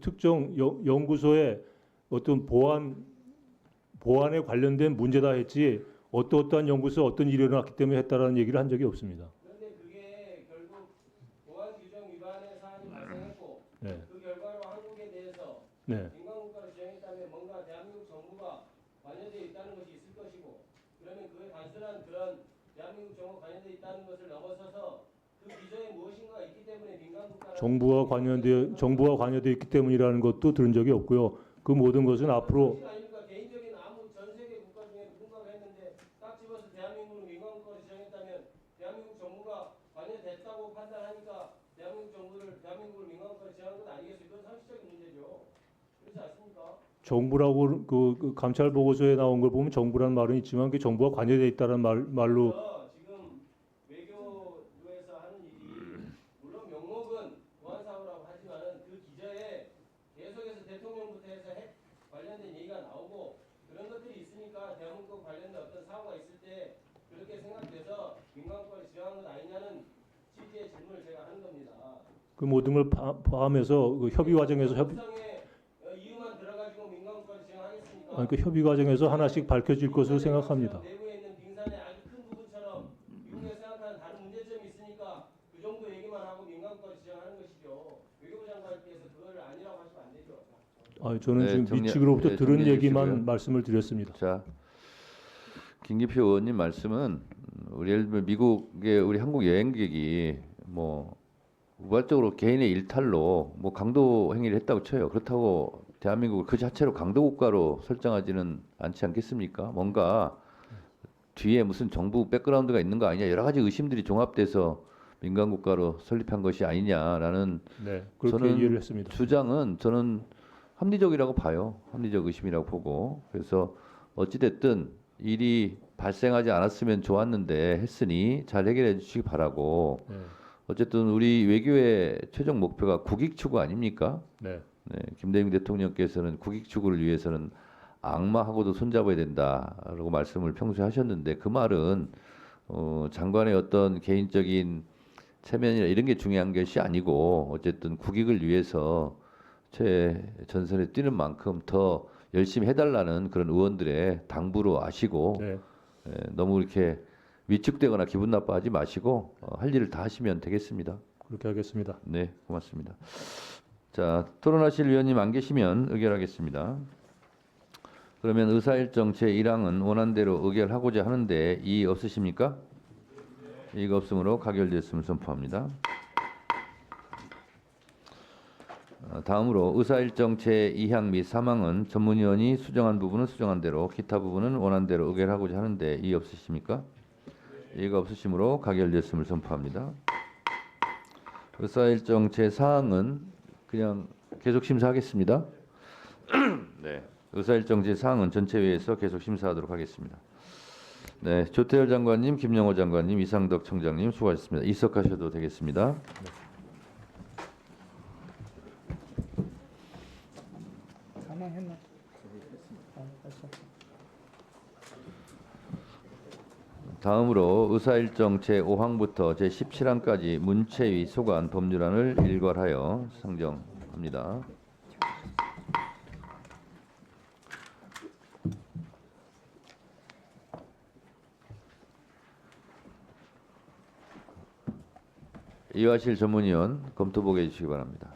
특정 연구소의 어떤 보안에 관련된 문제다 했지 어떠한 연구소 어떤 일이 일어났기 때문에 했다라는 얘기를 한 적이 없습니다. 그런데 그게 결국 보안 규정 위반의 사안이 발생했고 네. 그 결과로 한국에 대해서 네. 민간국가로 지정했다면 뭔가 대한민국 정부가 관여되어 있다는 것이 있을 것이고 그러면 그게 단순한 그런 대한민국 정부 관여되어 있다는 것을 넘어서서 그 기존에 무엇인가가 있기 때문에 민간국가 정부가 관여되어 있기 때문이라는 것도 들은 적이 없고요. 그 모든 것은 앞으로 아닙니까? 개인적인 아무 전 세계 국가 중에 누군가가 했는데 딱 집어서 대한민국을 민간국가로 지정했다면 대한민국 정부가 관여됐다고 판단하니까 대한민국을 민간국가로 지정한 건 아니겠어요? 그건 상식적인 문제죠. 그렇지 않습니까? 정부라고 그 감찰 보고서에 나온 걸 보면 정부라는 말은 있지만 그 정부가 관여되어 있다는 말로 지금 외교부에서 하는 일이 물론 명목은 보안사고라고 하지만은 그 기저에 계속해서 대통령부터 해서 핵 관련된 얘기가 나오고 그런 것들이 있으니까 대한민국 관련된 어떤 사고가 있을 때 그렇게 생각돼서 민간국가를 지정한 것 아니냐는 취지의 질문을 제가 하는 겁니다. 그 모든 걸 포함해서 그 협의 과정에서 이유만 들어가지고 민간국가를 지정하겠습니까? 그 협의 과정에서 하나씩 밝혀질 것으로 생각합니다. 내부에 있는 빙산의 아주 큰 부분처럼 미국에서 생각하는 다른 문제점이 있으니까 그 정도 얘기만 하고 민간국가를 지정하는 것이죠. 외교부 장관께서 그걸 아니라고 하시면 안 되죠. 저는 네, 지금 미측으로부터 들은 정리해 얘기만 주시고요. 말씀을 드렸습니다. 자, 김기표 의원님 말씀은 예를 들면 미국의 우리 한국 여행객이 뭐 우발적으로 개인의 일탈로 뭐 강도 행위를 했다고 쳐요. 그렇다고 대한민국을 그 자체로 강도 국가로 설정하지는 않지 않겠습니까? 뭔가 뒤에 무슨 정부 백그라운드가 있는 거 아니냐 여러 가지 의심들이 종합돼서 민간 국가로 설립한 것이 아니냐라는 네, 그렇게 이해를 했습니다. 주장은 저는 합리적이라고 봐요. 합리적 의심이라고 보고 그래서 어찌 됐든 일이 발생하지 않았으면 좋았는데 했으니 잘 해결해 주시기 바라고. 네. 어쨌든 우리 외교의 최종 목표가 국익 추구 아닙니까? 네. 네, 김대중 대통령께서는 국익 추구를 위해서는 악마하고도 손잡아야 된다라고 말씀을 평소에 하셨는데 그 말은 장관의 어떤 개인적인 체면이나 이런 게 중요한 것이 아니고 어쨌든 국익을 위해서 최전선에 뛰는 만큼 더 열심히 해달라는 그런 의원들의 당부로 아시고 네. 너무 이렇게 위축되거나 기분 나빠하지 마시고 할 일을 다 하시면 되겠습니다. 그렇게 하겠습니다. 네, 고맙습니다. 자, 토론하실 위원님 안 계시면 의결하겠습니다. 그러면 의사일정 제1항은 원안대로 의결하고자 하는데 이의 없으십니까? 이의가 없으므로 가결됐음을 선포합니다. 다음으로 의사일정 제2항 및 3항은 전문위원이 수정한 부분은 수정한 대로 기타 부분은 원안대로 의결하고자 하는데 이의 없으십니까? 이의가 없으시므로 가결됐음을 선포합니다. 의사일정 제4항은 그냥 계속 심사하겠습니다. 네, 의사일정 제4항은 전체회의에서 계속 심사하도록 하겠습니다. 네, 조태열 장관님, 김영호 장관님, 이상덕 청장님 수고하셨습니다. 이석하셔도 되겠습니다. 다음으로 의사일정 제5항부터 제17항까지 문체위 소관 법률안을 일괄하여 상정합니다. 이화실 전문위원 검토보게 해주시기 바랍니다.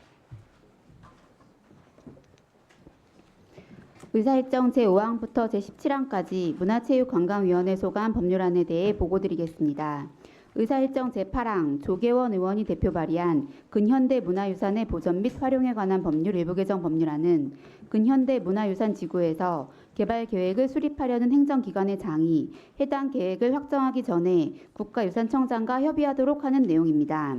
의사일정 제5항부터 제17항까지 문화체육관광위원회 소관 법률안에 대해 보고드리겠습니다. 의사일정 제8항 조계원 의원이 대표 발의한 근현대 문화유산의 보전 및 활용에 관한 법률 일부 개정 법률안은 근현대 문화유산 지구에서 개발 계획을 수립하려는 행정기관의 장이 해당 계획을 확정하기 전에 국가유산청장과 협의하도록 하는 내용입니다.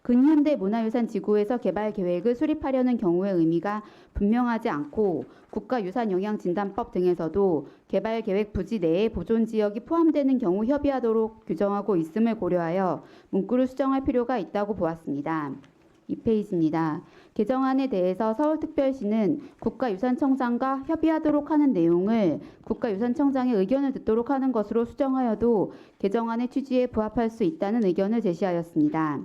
근현대 문화유산 지구에서 개발 계획을 수립하려는 경우의 의미가 분명하지 않고 국가유산영향진단법 등에서도 개발 계획 부지 내에 보존 지역이 포함되는 경우 협의하도록 규정하고 있음을 고려하여 문구를 수정할 필요가 있다고 보았습니다. 2페이지입니다. 개정안에 대해서 서울특별시는 국가유산청장과 협의하도록 하는 내용을 국가유산청장의 의견을 듣도록 하는 것으로 수정하여도 개정안의 취지에 부합할 수 있다는 의견을 제시하였습니다.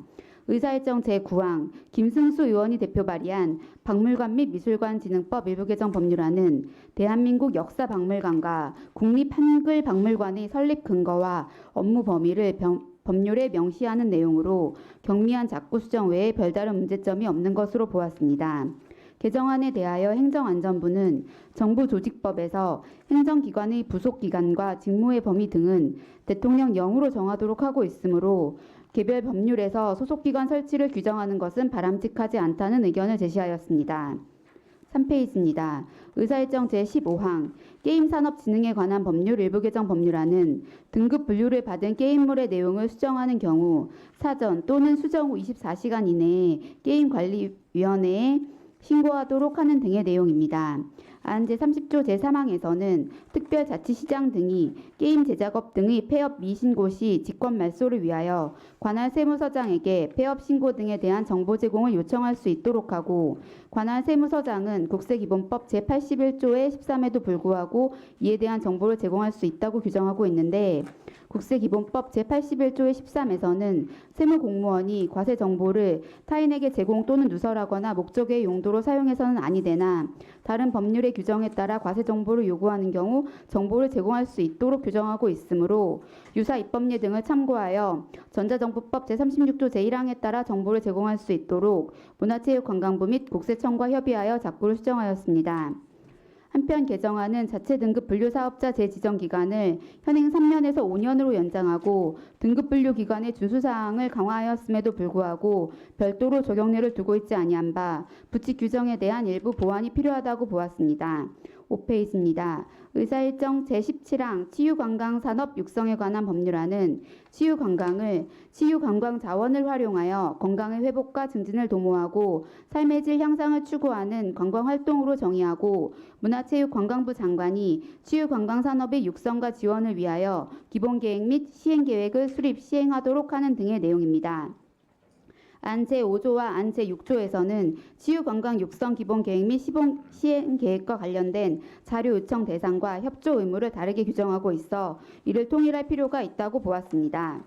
의사일정 제9항 김승수 의원이 대표 발의한 박물관 및 미술관진흥법 일부 개정 법률안은 대한민국 역사박물관과 국립한글박물관의 설립 근거와 업무 범위를 법률에 명시하는 내용으로 경미한 작구 수정 외에 별다른 문제점이 없는 것으로 보았습니다. 개정안에 대하여 행정안전부는 정부조직법에서 행정기관의 부속기관과 직무의 범위 등은 대통령령으로 정하도록 하고 있으므로 개별 법률에서 소속기관 설치를 규정하는 것은 바람직하지 않다는 의견을 제시하였습니다. 3페이지입니다. 의사일정 제15항 게임산업진흥에 관한 법률 일부 개정 법률안은 등급 분류를 받은 게임물의 내용을 수정하는 경우 사전 또는 수정 후 24시간 이내에 게임관리위원회에 신고하도록 하는 등의 내용입니다. 안 제30조 제3항에서는 특별자치시장 등이 게임 제작업 등의 폐업 미신고 시 직권 말소를 위하여 관할 세무서장에게 폐업 신고 등에 대한 정보 제공을 요청할 수 있도록 하고 관할 세무서장은 국세기본법 제81조의 13에도 불구하고 이에 대한 정보를 제공할 수 있다고 규정하고 있는데 국세기본법 제81조의 13에서는 세무공무원이 과세 정보를 타인에게 제공 또는 누설하거나 목적의 용도로 사용해서는 아니 되나 다른 법률의 규정에 따라 과세 정보를 요구하는 경우 정보를 제공할 수 있도록 규정하고 있으므로 유사 입법례 등을 참고하여 전자정보법 제36조 제1항에 따라 정보를 제공할 수 있도록 문화체육관광부 및 국세청과 협의하여 작구를 수정하였습니다. 한편 개정안은 자체 등급 분류 사업자 재지정 기간을 현행 3년에서 5년으로 연장하고 등급 분류 기간의 준수 사항을 강화하였음에도 불구하고 별도로 적용률을 두고 있지 아니한 바 부칙 규정에 대한 일부 보완이 필요하다고 보았습니다. 5페이지입니다. 의사일정 제17항 치유관광산업 육성에 관한 법률안은 치유관광을 치유관광 자원을 활용하여 건강의 회복과 증진을 도모하고 삶의 질 향상을 추구하는 관광활동으로 정의하고 문화체육관광부 장관이 치유관광산업의 육성과 지원을 위하여 기본계획 및 시행계획을 수립 시행하도록 하는 등의 내용입니다. 안 제5조와 안 제6조에서는 치유관광 육성 기본계획 및 시행계획과 관련된 자료 요청 대상과 협조 의무를 다르게 규정하고 있어 이를 통일할 필요가 있다고 보았습니다.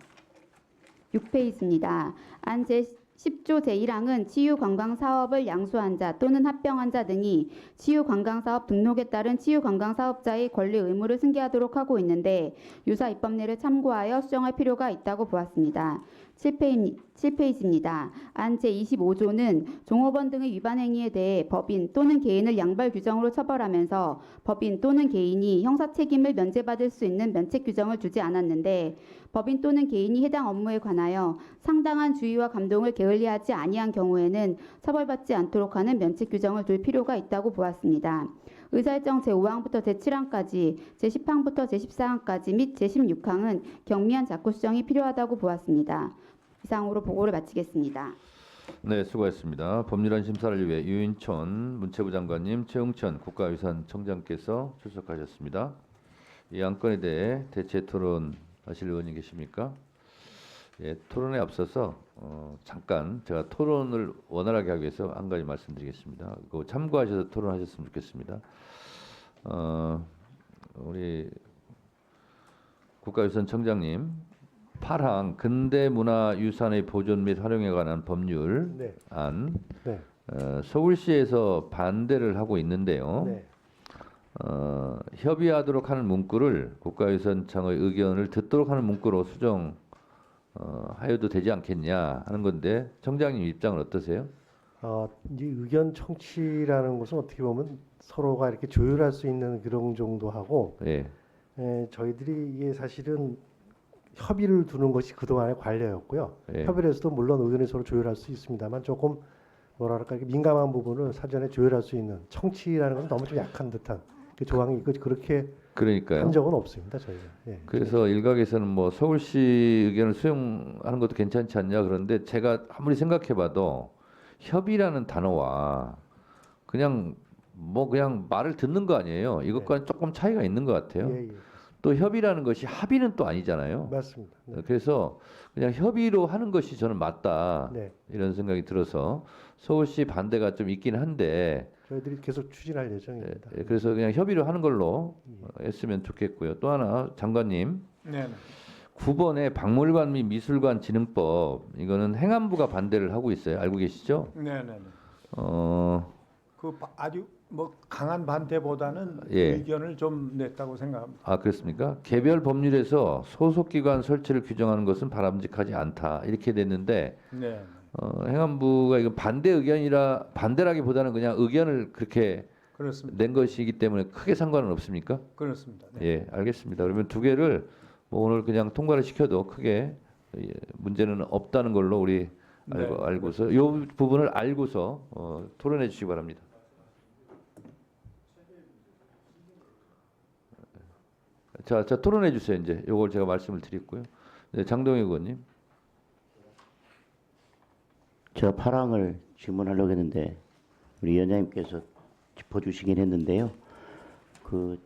6페이지입니다. 안 제10조 제1항은 치유관광사업을 양수한 자 또는 합병한 자 등이 치유관광사업 등록에 따른 치유관광사업자의 권리 의무를 승계하도록 하고 있는데 유사 입법례를 참고하여 수정할 필요가 있다고 보았습니다. 7페이지입니다. 안 제25조는 종업원 등의 위반 행위에 대해 법인 또는 개인을 양벌 규정으로 처벌하면서 법인 또는 개인이 형사 책임을 면제받을 수 있는 면책 규정을 두지 않았는데 법인 또는 개인이 해당 업무에 관하여 상당한 주의와 감동을 게을리하지 아니한 경우에는 처벌받지 않도록 하는 면책 규정을 둘 필요가 있다고 보았습니다. 의사일정 제5항부터 제7항까지, 제10항부터 제14항까지 및 제16항은 경미한 자구 수정이 필요하다고 보았습니다. 이상으로 보고를 마치겠습니다. 네, 수고하셨습니다. 법률안 심사를 위해 유인촌 문체부 장관님, 최웅천 국가유산청장께서 출석하셨습니다. 이 안건에 대해 대체 토론하실 의원이 계십니까? 예, 토론에 앞서서 잠깐 제가 토론을 원활하게 하기 위해서 한 가지 말씀드리겠습니다. 그거 참고하셔서 토론하셨으면 좋겠습니다. 우리 국가유산청장님, 8항 근대문화유산의 보존 및 활용에 관한 법률안, 네. 서울시에서 반대를 하고 있는데요. 네. 협의하도록 하는 문구를 국가유산청의 의견을 듣도록 하는 문구로 수정 하여도 되지 않겠냐 하는 건데 청장님 입장은 어떠세요? 이 의견 청취라는 것은 어떻게 보면 서로가 이렇게 조율할 수 있는 그런 정도 하고, 예. 저희들이 이게 사실은 협의를 두는 것이 그동안의 관례였고요. 예. 협의를 해서도 물론 의견을 서로 조율할 수 있습니다만 조금 뭐랄까 이렇게 민감한 부분을 사전에 조율할 수 있는 청취라는 것은 너무 좀 약한 듯한 그 조항이 있고 그렇게 그러니까요. 한 적은 없습니다 저희가. 예. 그래서 일각에서는 뭐 서울시 의견을 수용하는 것도 괜찮지 않냐 그런데 제가 아무리 생각해봐도 협의라는 단어와 그냥 그냥 말을 듣는 거 아니에요. 이것과는 조금 차이가 있는 것 같아요. 예, 예. 또 협의라는 것이 합의는 또 아니잖아요. 맞습니다. 네. 그래서 그냥 협의로 하는 것이 저는 맞다 네. 이런 생각이 들어서 서울시 반대가 좀 있긴 한데 저희들이 계속 추진할 예정입니다. 그래서 그냥 협의로 하는 걸로 했으면 좋겠고요. 또 하나 장관님, 네. 9번에 박물관 및 미술관 진흥법 이거는 행안부가 반대를 하고 있어요. 알고 계시죠? 네. 아주 강한 반대보다는 예. 의견을 좀 냈다고 생각합니다. 아 그렇습니까? 개별 법률에서 소속기관 설치를 규정하는 것은 바람직하지 않다 이렇게 됐는데 네. 행안부가 이거 반대 의견이라 반대라기보다는 그냥 의견을 그렇게 그렇습니다. 낸 것이기 때문에 크게 상관은 없습니까? 그렇습니다. 네. 예, 알겠습니다. 그러면 두 개를 오늘 그냥 통과를 시켜도 크게 문제는 없다는 걸로 우리 알고서 이 부분을 알고서 토론해 주시기 바랍니다. 자 토론해 주세요. 이제 이걸 제가 말씀을 드렸고요. 네, 장동혁 의원님. 제가 8항을 질문하려고 했는데 우리 위원장님께서 짚어주시긴 했는데요. 그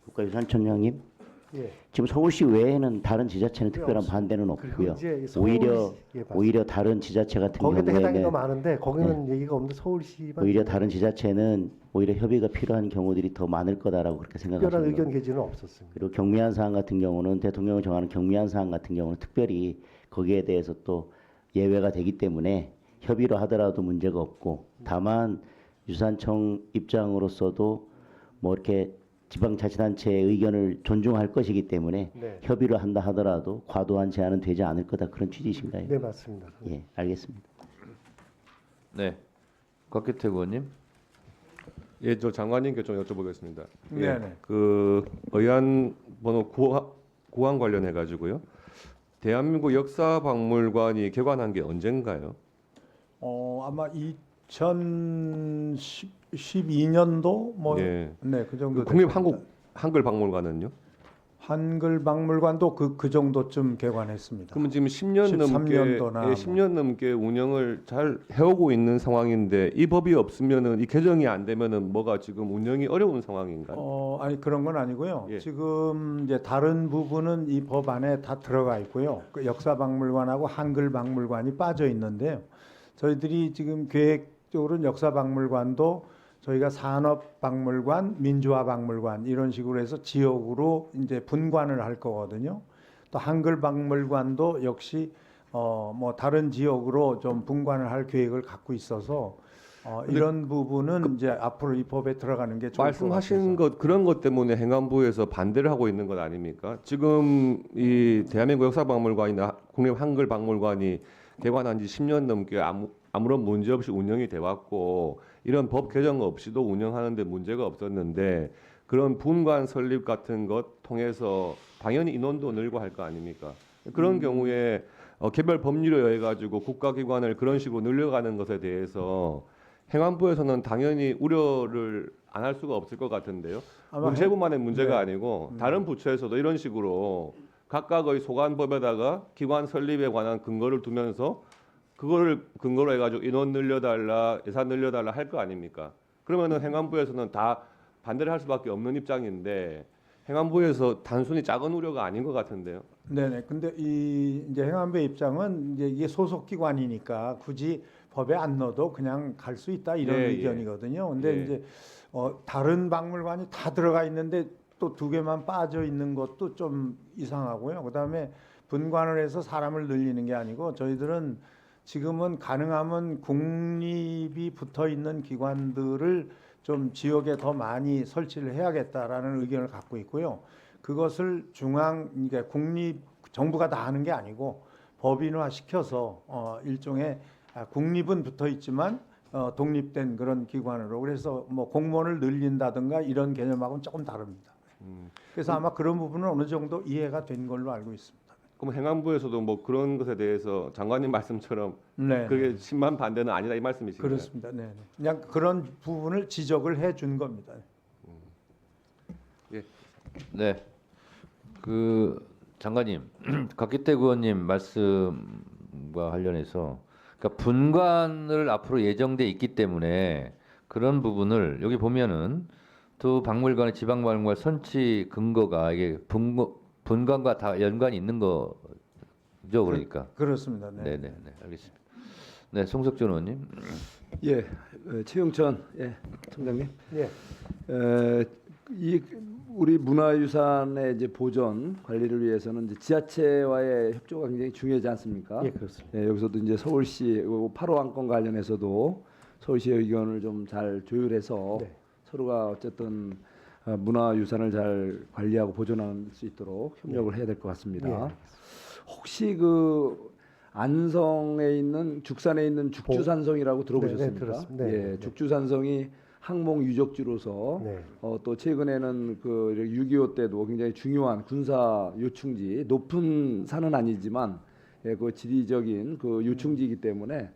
국가유산청장님, 예. 지금 서울시 외에는 다른 지자체는 특별한 없습니다. 반대는 그리고 없고요. 이제 오히려 다른 지자체 같은 거기도 해당이 경우에는 더 많은데 거기는 얘기가 없는데 서울시만 오히려 다른 지자체는 오히려 협의가 필요한 경우들이 더 많을 거다라고 그렇게 특별한 생각하시는 의견 거예요. 개진은 없었습니다. 그리고 경미한 사항 같은 경우는 대통령을 정하는 경미한 사항 같은 경우는 특별히 거기에 대해서 또 예외가 되기 때문에 협의로 하더라도 문제가 없고 다만 유산청 입장으로서도 뭐 이렇게 지방자치단체의 의견을 존중할 것이기 때문에 네. 협의를 한다 하더라도 과도한 제한은 되지 않을 거다 그런 취지이신가요? 네, 맞습니다. 예, 알겠습니다. 네, 곽규택 의원님. 예, 저 장관님께 좀 여쭤보겠습니다. 네네. 예, 그 의안 번호 9항 관련해 가지고요. 대한민국 역사박물관이 개관한 게 언젠가요? 아마 2012년도 예. 그 정도. 국립 한글 박물관은요? 한글 박물관도 그 정도쯤 개관했습니다. 그러면 지금 10년 넘게 10년 넘게 운영을 잘 해오고 있는 상황인데 이 법이 없으면은 이 개정이 안 되면은 뭐가 지금 운영이 어려운 상황인가요? 아니 그런 건 아니고요. 예. 지금 이제 다른 부분은 이 법 안에 다 들어가 있고요. 그 역사박물관하고 한글박물관이 빠져 있는데요. 저희들이 지금 계획적으로는 역사박물관도 저희가 산업박물관, 민주화박물관 이런 식으로 해서 지역으로 이제 분관을 할 거거든요. 또 한글박물관도 역시 뭐 다른 지역으로 좀 분관을 할 계획을 갖고 있어서 이런 부분은 이제 앞으로 이 법에 들어가는 게 좋을 것 말씀하신 것 그런 것 때문에 행안부에서 반대를 하고 있는 것 아닙니까? 지금 이 대한민국 역사박물관이나 국립 한글박물관이 개관한 지 10년 넘게 아무런 문제 없이 운영이 돼 왔고 이런 법 개정 없이도 운영하는데 문제가 없었는데 그런 분관 설립 같은 것 통해서 당연히 인원도 늘고 할 거 아닙니까? 그런 경우에 개별 법률에 의해 가지고 국가기관을 그런 식으로 늘려가는 것에 대해서 행안부에서는 당연히 우려를 안 할 수가 없을 것 같은데요. 아마 문체부만의 문제가 네. 아니고 다른 부처에서도 이런 식으로 각각의 소관법에다가 기관 설립에 관한 근거를 두면서 그거를 근거로 해가지고 인원 늘려달라, 예산 늘려달라 할 거 아닙니까? 그러면은 행안부에서는 다 반대를 할 수밖에 없는 입장인데 행안부에서 단순히 작은 우려가 아닌 것 같은데요. 네네. 근데 이 이제 행안부의 입장은 이제 이게 소속 기관이니까 굳이 법에 안 넣어도 그냥 갈 수 있다 이런 예, 의견이거든요. 근데 예. 이제 다른 박물관이 다 들어가 있는데 또 두 개만 빠져 있는 것도 좀 이상하고요. 그다음에 분관을 해서 사람을 늘리는 게 아니고 저희들은 지금은 가능하면 국립이 붙어 있는 기관들을 좀 지역에 더 많이 설치를 해야겠다라는 의견을 갖고 있고요. 그것을 그러니까 국립 정부가 다 하는 게 아니고 법인화 시켜서 일종의 국립은 붙어 있지만 독립된 그런 기관으로 그래서 뭐 공무원을 늘린다든가 이런 개념하고는 조금 다릅니다. 그래서 아마 그런 부분은 어느 정도 이해가 된 걸로 알고 있습니다. 그럼 행안부에서도 뭐 그런 것에 대해서 장관님 말씀처럼 네. 그게 심한 반대는 아니다 이 말씀이신가요? 그렇습니다. 네. 그냥 그런 부분을 지적을 해준 겁니다. 예. 네. 그 장관님, 각기태 의원님 말씀과 관련해서 그러니까 분관을 앞으로 예정돼 있기 때문에 그런 부분을 여기 보면은 두 박물관의 지방박물관 선치 근거가 이게 분관과 다 연관이 있는 거죠, 그러니까. 그렇습니다. 네. 네, 네, 네, 알겠습니다. 네, 송석준 의원님. 예, 최영천 총장님. 예. 이 우리 문화유산의 이제 보존 관리를 위해서는 이제 지자체와의 협조가 굉장히 중요하지 않습니까? 예, 그렇습니다. 예, 여기서도 이제 서울시 8호 안건 관련해서도 서울시의 의견을 좀 잘 조율해서 네. 서로가 어쨌든 문화유산을 잘 관리하고 보존할 수 있도록 협력을 해야 될 것 같습니다. 예. 혹시 그 안성에 있는 죽산에 있는 죽주산성이라고 들어보셨습니까? 네, 들었습니다. 네, 예, 네. 죽주산성이 항목 유적지로서 네. 또 최근에는 그 6.25 때도 굉장히 중요한 군사 요충지 높은 산은 아니지만 그 지리적인 그 요충지이기 때문에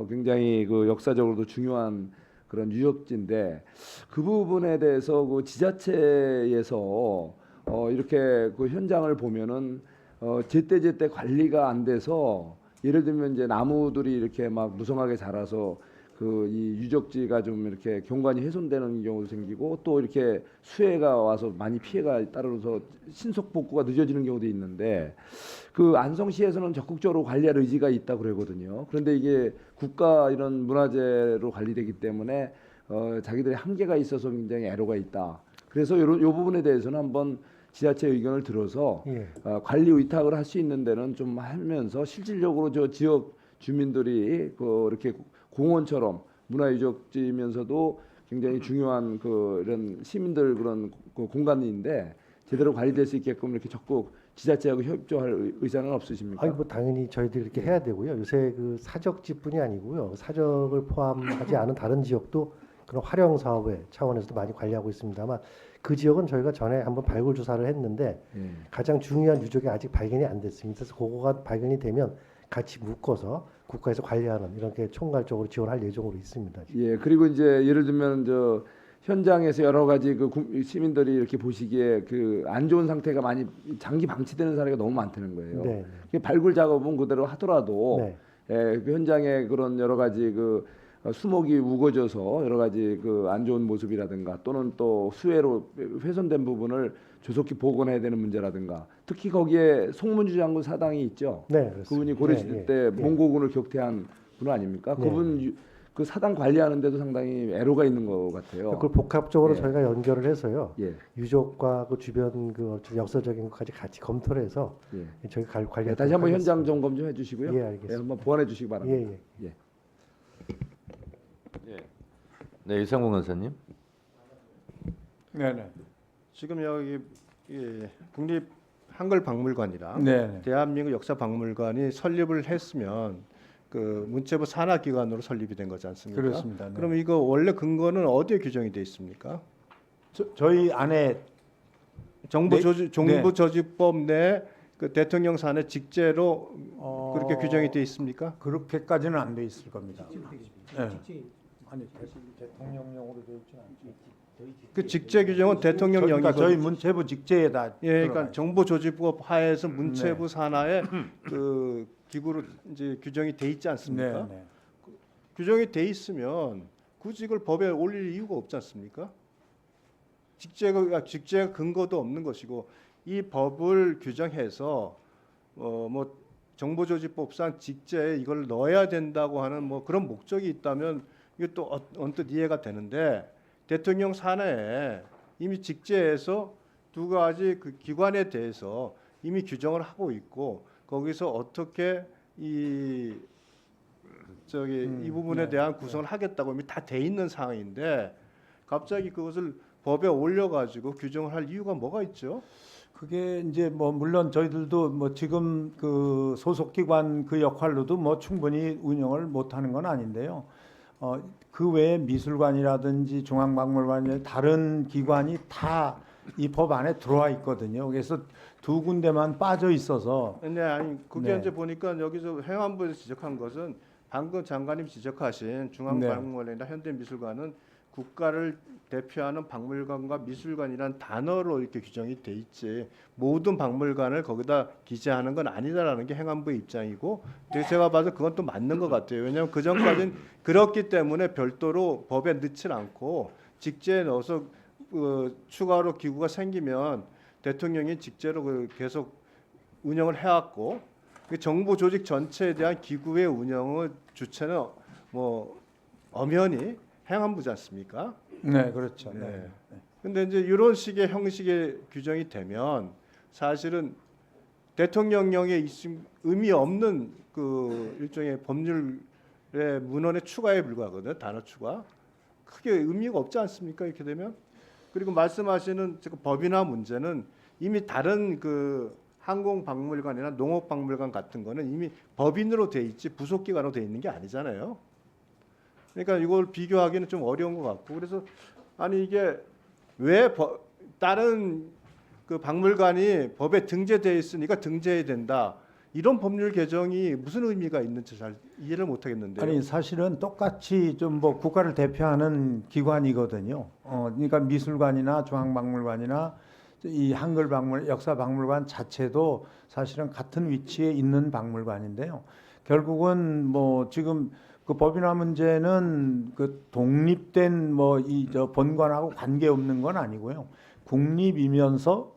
굉장히 그 역사적으로도 중요한 그런 유적지인데 그 부분에 대해서 그 지자체에서 이렇게 그 현장을 보면은 제때 관리가 안 돼서 예를 들면 이제 나무들이 이렇게 막 무성하게 자라서 그 이 유적지가 좀 이렇게 경관이 훼손되는 경우도 생기고 또 이렇게 수해가 와서 많이 피해가 따라서 신속 복구가 늦어지는 경우도 있는데 그 안성시에서는 적극적으로 관리할 의지가 있다 그러거든요. 그런데 이게 국가 이런 문화재로 관리되기 때문에 자기들의 한계가 있어서 굉장히 애로가 있다. 그래서 요 부분에 대해서는 한번 지자체 의견을 들어서 예. 관리 의탁을 할 수 있는 데는 좀 하면서 실질적으로 저 지역 주민들이 그 이렇게 공원처럼 문화유적지면서도 굉장히 중요한 그 이런 시민들 그런 그 공간인데 제대로 관리될 수 있게끔 이렇게 적극 지자체하고 협조할 의사는 없으십니까? 아니 뭐 당연히 저희들이 이렇게 해야 되고요. 요새 그 사적지뿐이 아니고요. 사적을 포함하지 않은 다른 지역도 그런 활용 사업의 차원에서도 많이 관리하고 있습니다만 그 지역은 저희가 전에 한번 발굴 조사를 했는데 가장 중요한 유적이 아직 발견이 안 됐습니다. 그래서 그거가 발견이 되면 같이 묶어서 국가에서 관리하는 이렇게 총괄적으로 지원할 예정으로 있습니다. 예, 그리고 이제 예를 들면 저 현장에서 여러 가지 그 시민들이 이렇게 보시기에 그 안 좋은 상태가 많이 장기 방치되는 사례가 너무 많다는 거예요. 네. 발굴 작업은 그대로 하더라도 네. 그 현장에 그런 여러 가지 그 수목이 우거져서 여러 가지 그 안 좋은 모습이라든가 또는 또 수해로 훼손된 부분을 조속히 복원해야 되는 문제라든가 특히 거기에 송문주 장군 사당이 있죠. 네, 그렇습니다. 그분이 고려시대 네, 때 네. 몽고군을 격퇴한 분 아닙니까? 네. 그분 그 사당 관리하는데도 상당히 애로가 있는 것 같아요. 그걸 복합적으로 예. 저희가 연결을 해서요. 예. 유적과 그 주변 그 역사적인 것까지 같이 검토를 해서 예. 저희가 관리. 네, 다시 한번 현장 점검 좀 해주시고요. 예, 알겠습니다. 한번 보완해 주시기 바랍니다. 예, 예. 네, 유상봉 원사님. 네네. 지금 여기 국립 한글박물관이랑 네네. 대한민국 역사박물관이 설립을 했으면 그 문체부 산하기관으로 설립이 된 거지 않습니까? 그렇습니다. 네. 그럼 이거 원래 근거는 어디에 규정이 돼 있습니까? 저희 안에 정부 네. 조직법 내 그 대통령 산하 직제로 그렇게 규정이 돼 있습니까? 그렇게까지는 안 돼 있을 겁니다. 네. 아니 대통령령으로 돼 있지 않지. 그 직제 규정은 대통령령이고 그러니까 저희 문체부 직제에다 예, 그러니까 들어가요. 정보조직법 하에서 문체부 네. 산하에 그 기구로 이제 규정이 돼 있지 않습니까? 네, 네. 규정이 돼 있으면 굳이 이걸 법에 올릴 이유가 없지 않습니까? 직제가 근거도 없는 것이고 이 법을 규정해서 뭐 정보조직법상 직제에 이걸 넣어야 된다고 하는 뭐 그런 목적이 있다면 이게 또 언뜻 이해가 되는데 대통령 산하에 이미 직제에서 두 가지 그 기관에 대해서 이미 규정을 하고 있고 거기서 어떻게 이 부분에 네. 대한 구성을 하겠다고 이미 다 돼 있는 상황인데 갑자기 그것을 법에 올려가지고 규정을 할 이유가 뭐가 있죠? 그게 이제 뭐 물론 저희들도 뭐 지금 그 소속 기관 그 역할로도 뭐 충분히 운영을 못하는 건 아닌데요. 그 외에 미술관이라든지 중앙박물관이 다른 기관이 다 이 법 안에 들어와 있거든요. 그래서 두 군데만 빠져 있어서. 네, 아니 그게 네. 이제 보니까 여기서 행안부에서 지적한 것은 방금 장관님 지적하신 중앙박물관이나 현대미술관은 국가를 대표하는 박물관과 미술관이란 단어로 이렇게 규정이 돼 있지 모든 박물관을 거기다 기재하는 건 아니다라는 게 행안부의 입장이고 제가 봐도 그건 또 맞는 것 같아요. 왜냐하면 그 전까지는 그렇기 때문에 별도로 법에 넣질 않고 직제에 넣어서 추가로 기구가 생기면 대통령이 직제로 계속 운영을 해왔고 정부 조직 전체에 대한 기구의 운영의 주체는 뭐 엄연히 행안부지 않습니까? 네, 그렇죠. 네. 근데 이제 이런 식의 형식의 규정이 되면 사실은 대통령령에 있음 의미 없는 그 일종의 법률의 문헌의 추가에 불과하거든요. 단어 추가. 크게 의미가 없지 않습니까? 이렇게 되면. 그리고 말씀하시는 법인화 문제는 이미 다른 그 항공박물관이나 농업박물관 같은 거는 이미 법인으로 돼 있지 부속기관으로 돼 있는 게 아니잖아요. 그러니까 이걸 비교하기는 좀 어려운 것 같고 그래서 아니 이게 왜 다른 그 박물관이 법에 등재되어 있으니까 등재해야 된다 이런 법률 개정이 무슨 의미가 있는지 잘 이해를 못 하겠는데요. 아니 사실은 똑같이 좀 뭐 국가를 대표하는 기관이거든요. 그러니까 미술관이나 중앙박물관이나 이 한글박물 역사박물관 자체도 사실은 같은 위치에 있는 박물관인데요. 결국은 뭐 지금 그 법인화 문제는 그 독립된 뭐 이 본관하고 관계 없는 건 아니고요. 국립이면서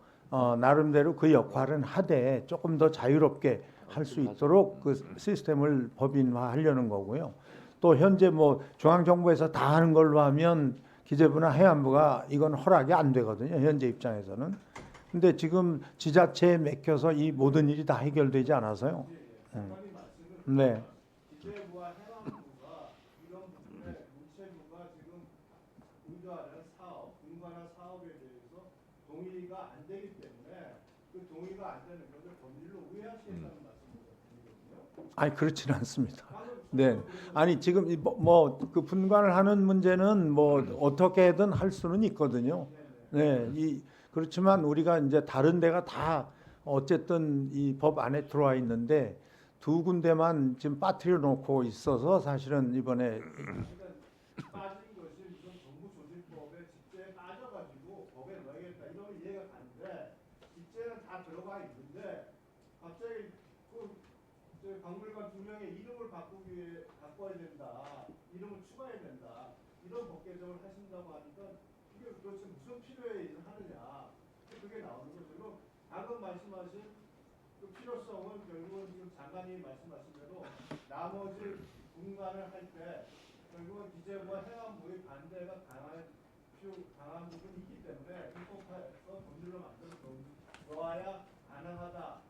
나름대로 그 역할은 하되 조금 더 자유롭게 할 수 있도록 그 시스템을 법인화하려는 거고요. 또 현재 뭐 중앙정부에서 다 하는 걸로 하면 기재부나 해안부가 이건 허락이 안 되거든요. 현재 입장에서는. 근데 지금 지자체에 맡겨서 이 모든 일이 다 해결되지 않아서요. 네. 기재부와 해안부가 이런 부분에 문체부가 지금 의도하는 사업, 분관화 사업에 대해서 동의가 안 되기 때문에 그 동의가 안 되는 것을 법률로 우회하시겠다는 말씀이거든요. 아니 그렇지는 않습니다. 네. 아니 지금 뭐 그 분관을 하는 문제는 뭐 어떻게든 할 수는 있거든요. 네. 그렇지만 우리가 이제 다른 데가 다 어쨌든 이 법 안에 들어와 있는데 두 군데만 지금 빠뜨려 놓고 있어서 사실은 이번에 빠진 것이 무슨 정부조직법에 직제에 빠져가지고 법에 넣어야겠다 이러면 이해가 가는데 직제는 다 들어가 있는데 갑자기 그 박물관 두 명의 이름을 바꿔야 된다 이름을 추가해야 된다 이런 법 개정을 하신다고 하니까 이게 도대체 무슨 필요에 하느냐 그게 나오는 거죠. 방금 말씀하신 그 필요성은 결국은 지금 장관님이 말씀하신 대로 나머지 분관을 할 때 결국은 기재부와 해안부의 반대가 강한 부분이 있기 때문에 입법해서 법률로 만들어 놓아야 가능하다.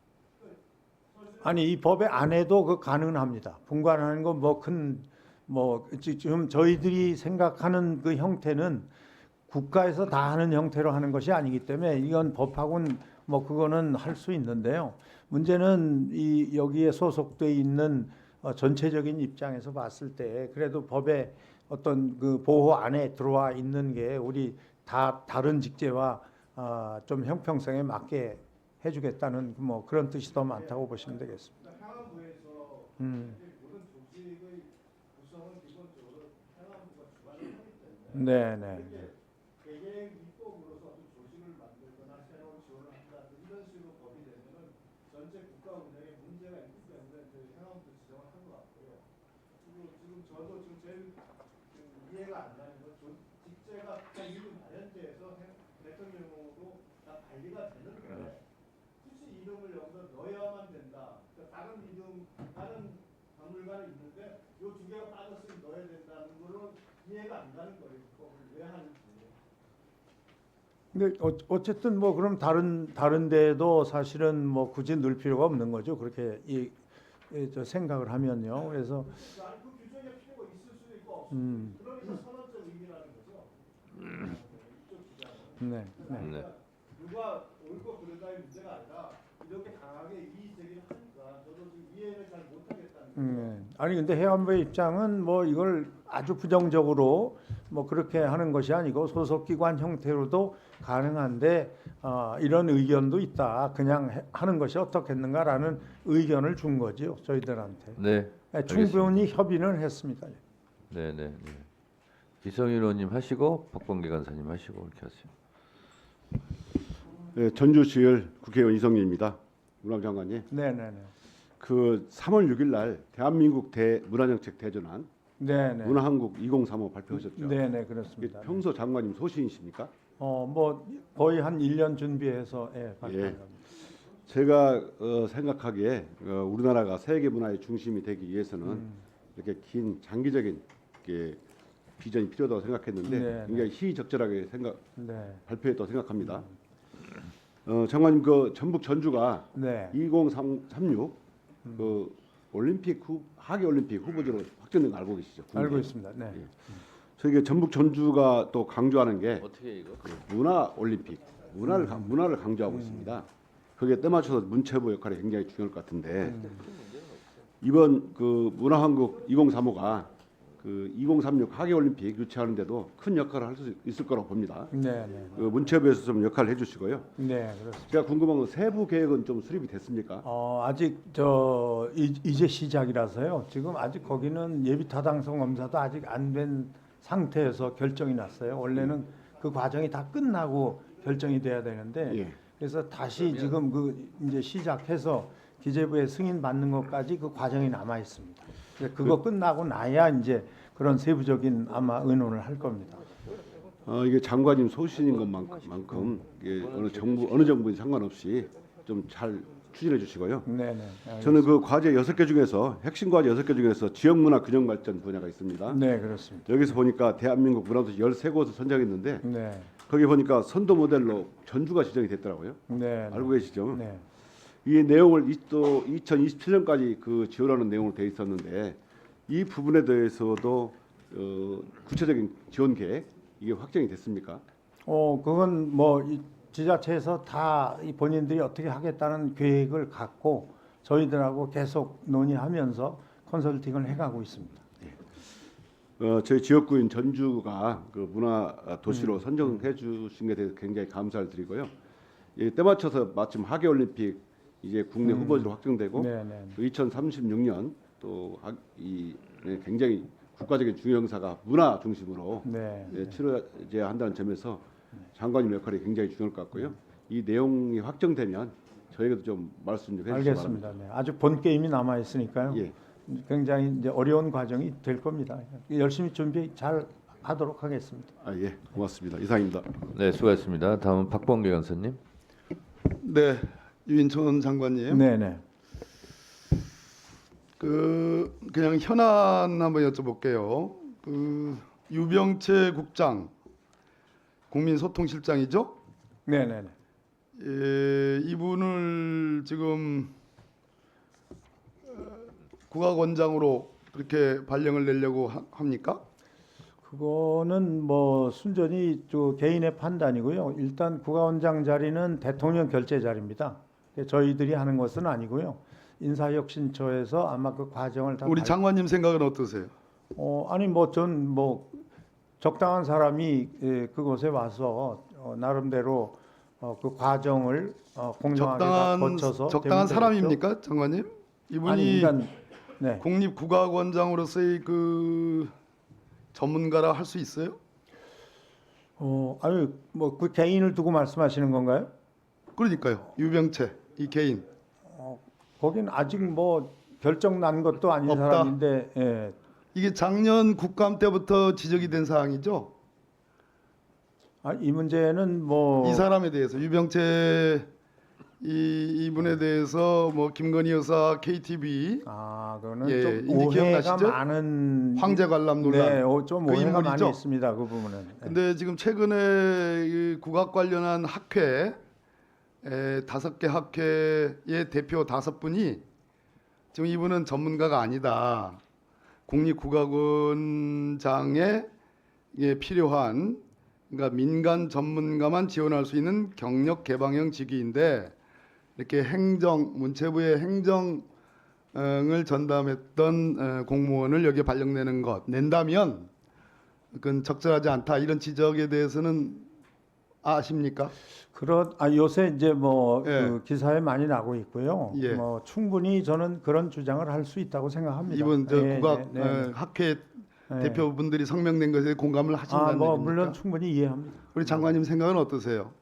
아니 이 법의 안에도 그 가능합니다. 분관하는 거 뭐 큰 뭐 지금 저희들이 생각하는 그 형태는 국가에서 다 하는 형태로 하는 것이 아니기 때문에 이건 법하고는 뭐 그거는 할 수 있는데요. 문제는 이 여기에 소속돼 있는 전체적인 입장에서 봤을 때 그래도 법의 어떤 그 보호 안에 들어와 있는 게 우리 다 다른 직제와 좀 형평성에 맞게 해주겠다는 뭐 그런 뜻이 더 많다고 보시면 되겠습니다. 해안부에서 모든 조직의 구성은 기본적으로 해안부가 주관을 하기 때문에 네네. 되게 전체 국가 운영에 문제가 있기 때문에 저희 행안부도 지정을 한 것 같고요. 그리고 지금 저도 지금 제일 이해가 안 가는 건 직제가 이름 발현제에서 대통령으로 다 관리가 되는데 굳이 이름을 여기서 넣어야만 된다. 그러니까 다른 이름, 다른 박물관이 있는데 이 두 개가 빠졌으면 넣어야 된다는 거는 이해가 안 가는 거예요. 그걸 왜 하는지. 근데 어쨌든 뭐 그럼 다른 데도 사실은 뭐 굳이 넣을 필요가 없는 거죠. 그렇게 저 생각을 하면요. 그래서 그 규정에 필요가 있을 수도 있고 없을 수도 있고. 그러니까 선언적 의미라는 거죠. 이쪽 주장은. 네. 그러니까 누가 옳고 그르다의 문제가 아니라 이렇게 강하게 이의 제기를 하니까 저도 지금 이해를 잘 못하겠다는 거죠. 아니 근데 해안부의 입장은 뭐 이걸 아주 부정적으로 뭐 그렇게 하는 것이 아니고 소속기관 형태로도 가능한데 이런 의견도 있다. 그냥 하는 것이 어떻겠는가라는 의견을 준 거죠. 저희들한테. 네. 충분히 협의는 했습니다. 네. 이성윤 의원님 하시고 박범계 간사님 하시고 이렇게 하세요. 네, 전주시을 국회의원 이성윤입니다. 문화장관님. 네네네. 그 3월 6일 날 대한민국 문화정책 대전환 네네. 문화한국 2035 발표하셨죠. 네네 그렇습니다. 평소 장관님 소신이십니까? 뭐 거의 한 1년 준비해서 발표한 겁니다. 제가 생각하기에 우리나라가 세계 문화의 중심이 되기 위해서는 이렇게 긴 장기적인 비전이 필요하다고 생각했는데 네, 굉장히 시의적절하게 네. 발표했다고 생각합니다. 장관님 그 전북 전주가 네. 2036 그 올림픽 하계 올림픽 후보지로 확정된 거 알고 계시죠? 국내? 알고 있습니다. 네. 저희 전북 전주가 또 강조하는 게 어떻게 이거? 문화 올림픽, 문화를 강조하고 있습니다. 거기에 때맞춰서 문체부 역할이 굉장히 중요할 것 같은데 이번 그 문화한국 2035가 그 2036 하계 올림픽 유치하는데도 큰 역할을 할 수 있을 거라고 봅니다. 네. 그 문체부에서 좀 역할을 해주시고요. 네, 그렇습니다. 제가 궁금한 건 세부 계획은 좀 수립이 됐습니까? 아직 이제 시작이라서요. 지금 아직 거기는 예비 타당성 검사도 아직 안 된 상태에서 결정이 났어요. 원래는 그 과정이 다 끝나고 결정이 돼야 되는데 그래서 다시 지금 이제 시작해서 기재부에 승인 받는 것까지 그 과정이 남아 있습니다. 그거 끝나고 나야 이제 그런 세부적인 아마 의논을 할 겁니다. 이게 장관님 소신인 것만큼 이게 어느 정부에 상관없이 좀 잘 추진해 주시고요. 네네. 저는 그 과제 6개 중에서 핵심 과제 6개 중에서 지역문화 균형 발전 분야가 있습니다. 네, 그렇습니다. 여기서 보니까 대한민국 문화도시 13곳을 선정했는데 네. 거기 보니까 선도 모델로 전주가 지정이 됐더라고요. 네. 알고 계시죠? 네. 이 내용을 또 2027년까지 그 지원하는 내용으로 돼 있었는데 이 부분에 대해서도 구체적인 지원 계획 이게 확정이 됐습니까? 그건 뭐 이 지자체에서 다 이 본인들이 어떻게 하겠다는 계획을 갖고 저희들하고 계속 논의하면서 컨설팅을 해가고 있습니다. 저희 지역구인 전주가 그 문화 도시로 선정해 주신 것에 대해서 굉장히 감사를 드리고요. 때 맞춰서 마침 하계 올림픽 이제 국내 후보지로 확정되고 2036년 또 굉장히 국가적인 중요 행사가 문화 중심으로 치러져야 한다는 점에서 장관님 역할이 굉장히 중요할 것 같고요. 이 내용이 확정되면 저희가 좀 말씀 좀 해주시기 알겠습니다. 바랍니다. 네. 아직 본 게임이 남아 있으니까요. 굉장히 이제 어려운 과정이 될 겁니다. 열심히 준비 잘 하도록 하겠습니다. 고맙습니다. 이상입니다. 네, 수고하셨습니다. 다음은 박범계 간사님. 네, 유인천 장관님. 네네. 그냥 현안 한번 여쭤볼게요. 유병채 국장 국민소통실장이죠? 네네네. 이분을 지금 국가원장으로 그렇게 발령을 내려고 합니까? 그거는 뭐 순전히 개인의 판단이고요. 일단 국가원장 자리는 대통령 결재 자리입니다. 저희들이 하는 것은 아니고요. 인사혁신처에서 아마 그 과정을 다 우리 장관님 생각은 어떠세요? 아니 전 적당한 사람이 그곳에 와서 나름대로 그 과정을 공정하게 거쳐서 적당한 사람입니까, 장관님? 이분이 국립국악원장으로서의 그 전문가라 할 수 있어요? 아니 그 개인을 두고 말씀하시는 건가요? 그러니까요. 유병채 이 개인. 거긴 아직 뭐 결정 난 것도 아닌 없다. 사람인데 예. 이게 작년 국감 때부터 지적이 된 사항이죠. 이 문제는 뭐 이 사람에 대해서 유병채 이분에 대해서 뭐 김건희 여사 KTV 그거는 예, 좀 이제 오해가 기억나시죠? 많은 황제 관람 논란. 네, 좀 그 오해가 많이 인물이죠. 있습니다. 그 부분은. 네. 근데 지금 최근에 이 국악 관련한 학회 5개 학회의 대표 5분이 지금 이분은 전문가가 아니다. 국립국악원장에 필요한 그러니까 민간 전문가만 지원할 수 있는 경력 개방형 직위인데 이렇게 문체부의 행정을 전담했던 공무원을 여기에 발령내는 것 낸다면 그건 적절하지 않다 이런 지적에 대해서는 아십니까? 요새 이제 뭐 예. 그 기사에 많이 나고 있고요. 예. 뭐 충분히 저는 그런 주장을 할 수 있다고 생각합니다. 이번 저 예, 국악 네, 네. 학회 네. 대표분들이 성명낸 것에 공감을 하신다는 뭐 얘기입니까? 물론 충분히 이해합니다. 우리 장관님 생각은 어떠세요?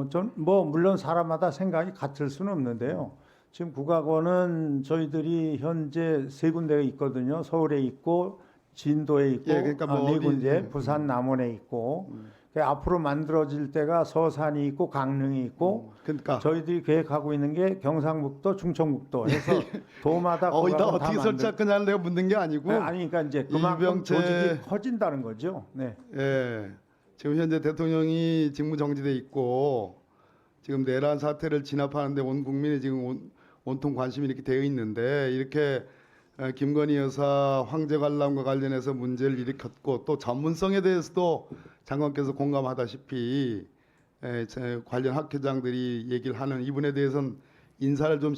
전 뭐 물론 사람마다 생각이 같을 수는 없는데요. 지금 국악원은 저희들이 현재 3군데가 있거든요. 서울에 있고 진도에 있고 예, 그러니까 뭐 4군데 부산 남원에 있고 앞으로 만들어질 때가 서산이 있고 강릉이 있고 그러니까 저희들이 계획하고 있는 게 경상북도, 충청북도 해서 도마다 나 국악원 다 어떻게 설치할 거냐를 내가 묻는 게 아니고 아니 그러니까 이제 그만큼 이병채- 조직이 커진다는 거죠. 네. 예. 지금 현재 대통령이 직무 정지돼 있고 지금 내란 사태를 진압하는데 온 국민이 지금 온통 관심이 이렇게 되어 있는데 이렇게 김건희 여사 황제 관람과 관련해서 문제를 일으켰고 또 전문성에 대해서도 장관께서 공감하다시피 관련 학회장들이 얘기를 하는 이분에 대해서는 인사를 좀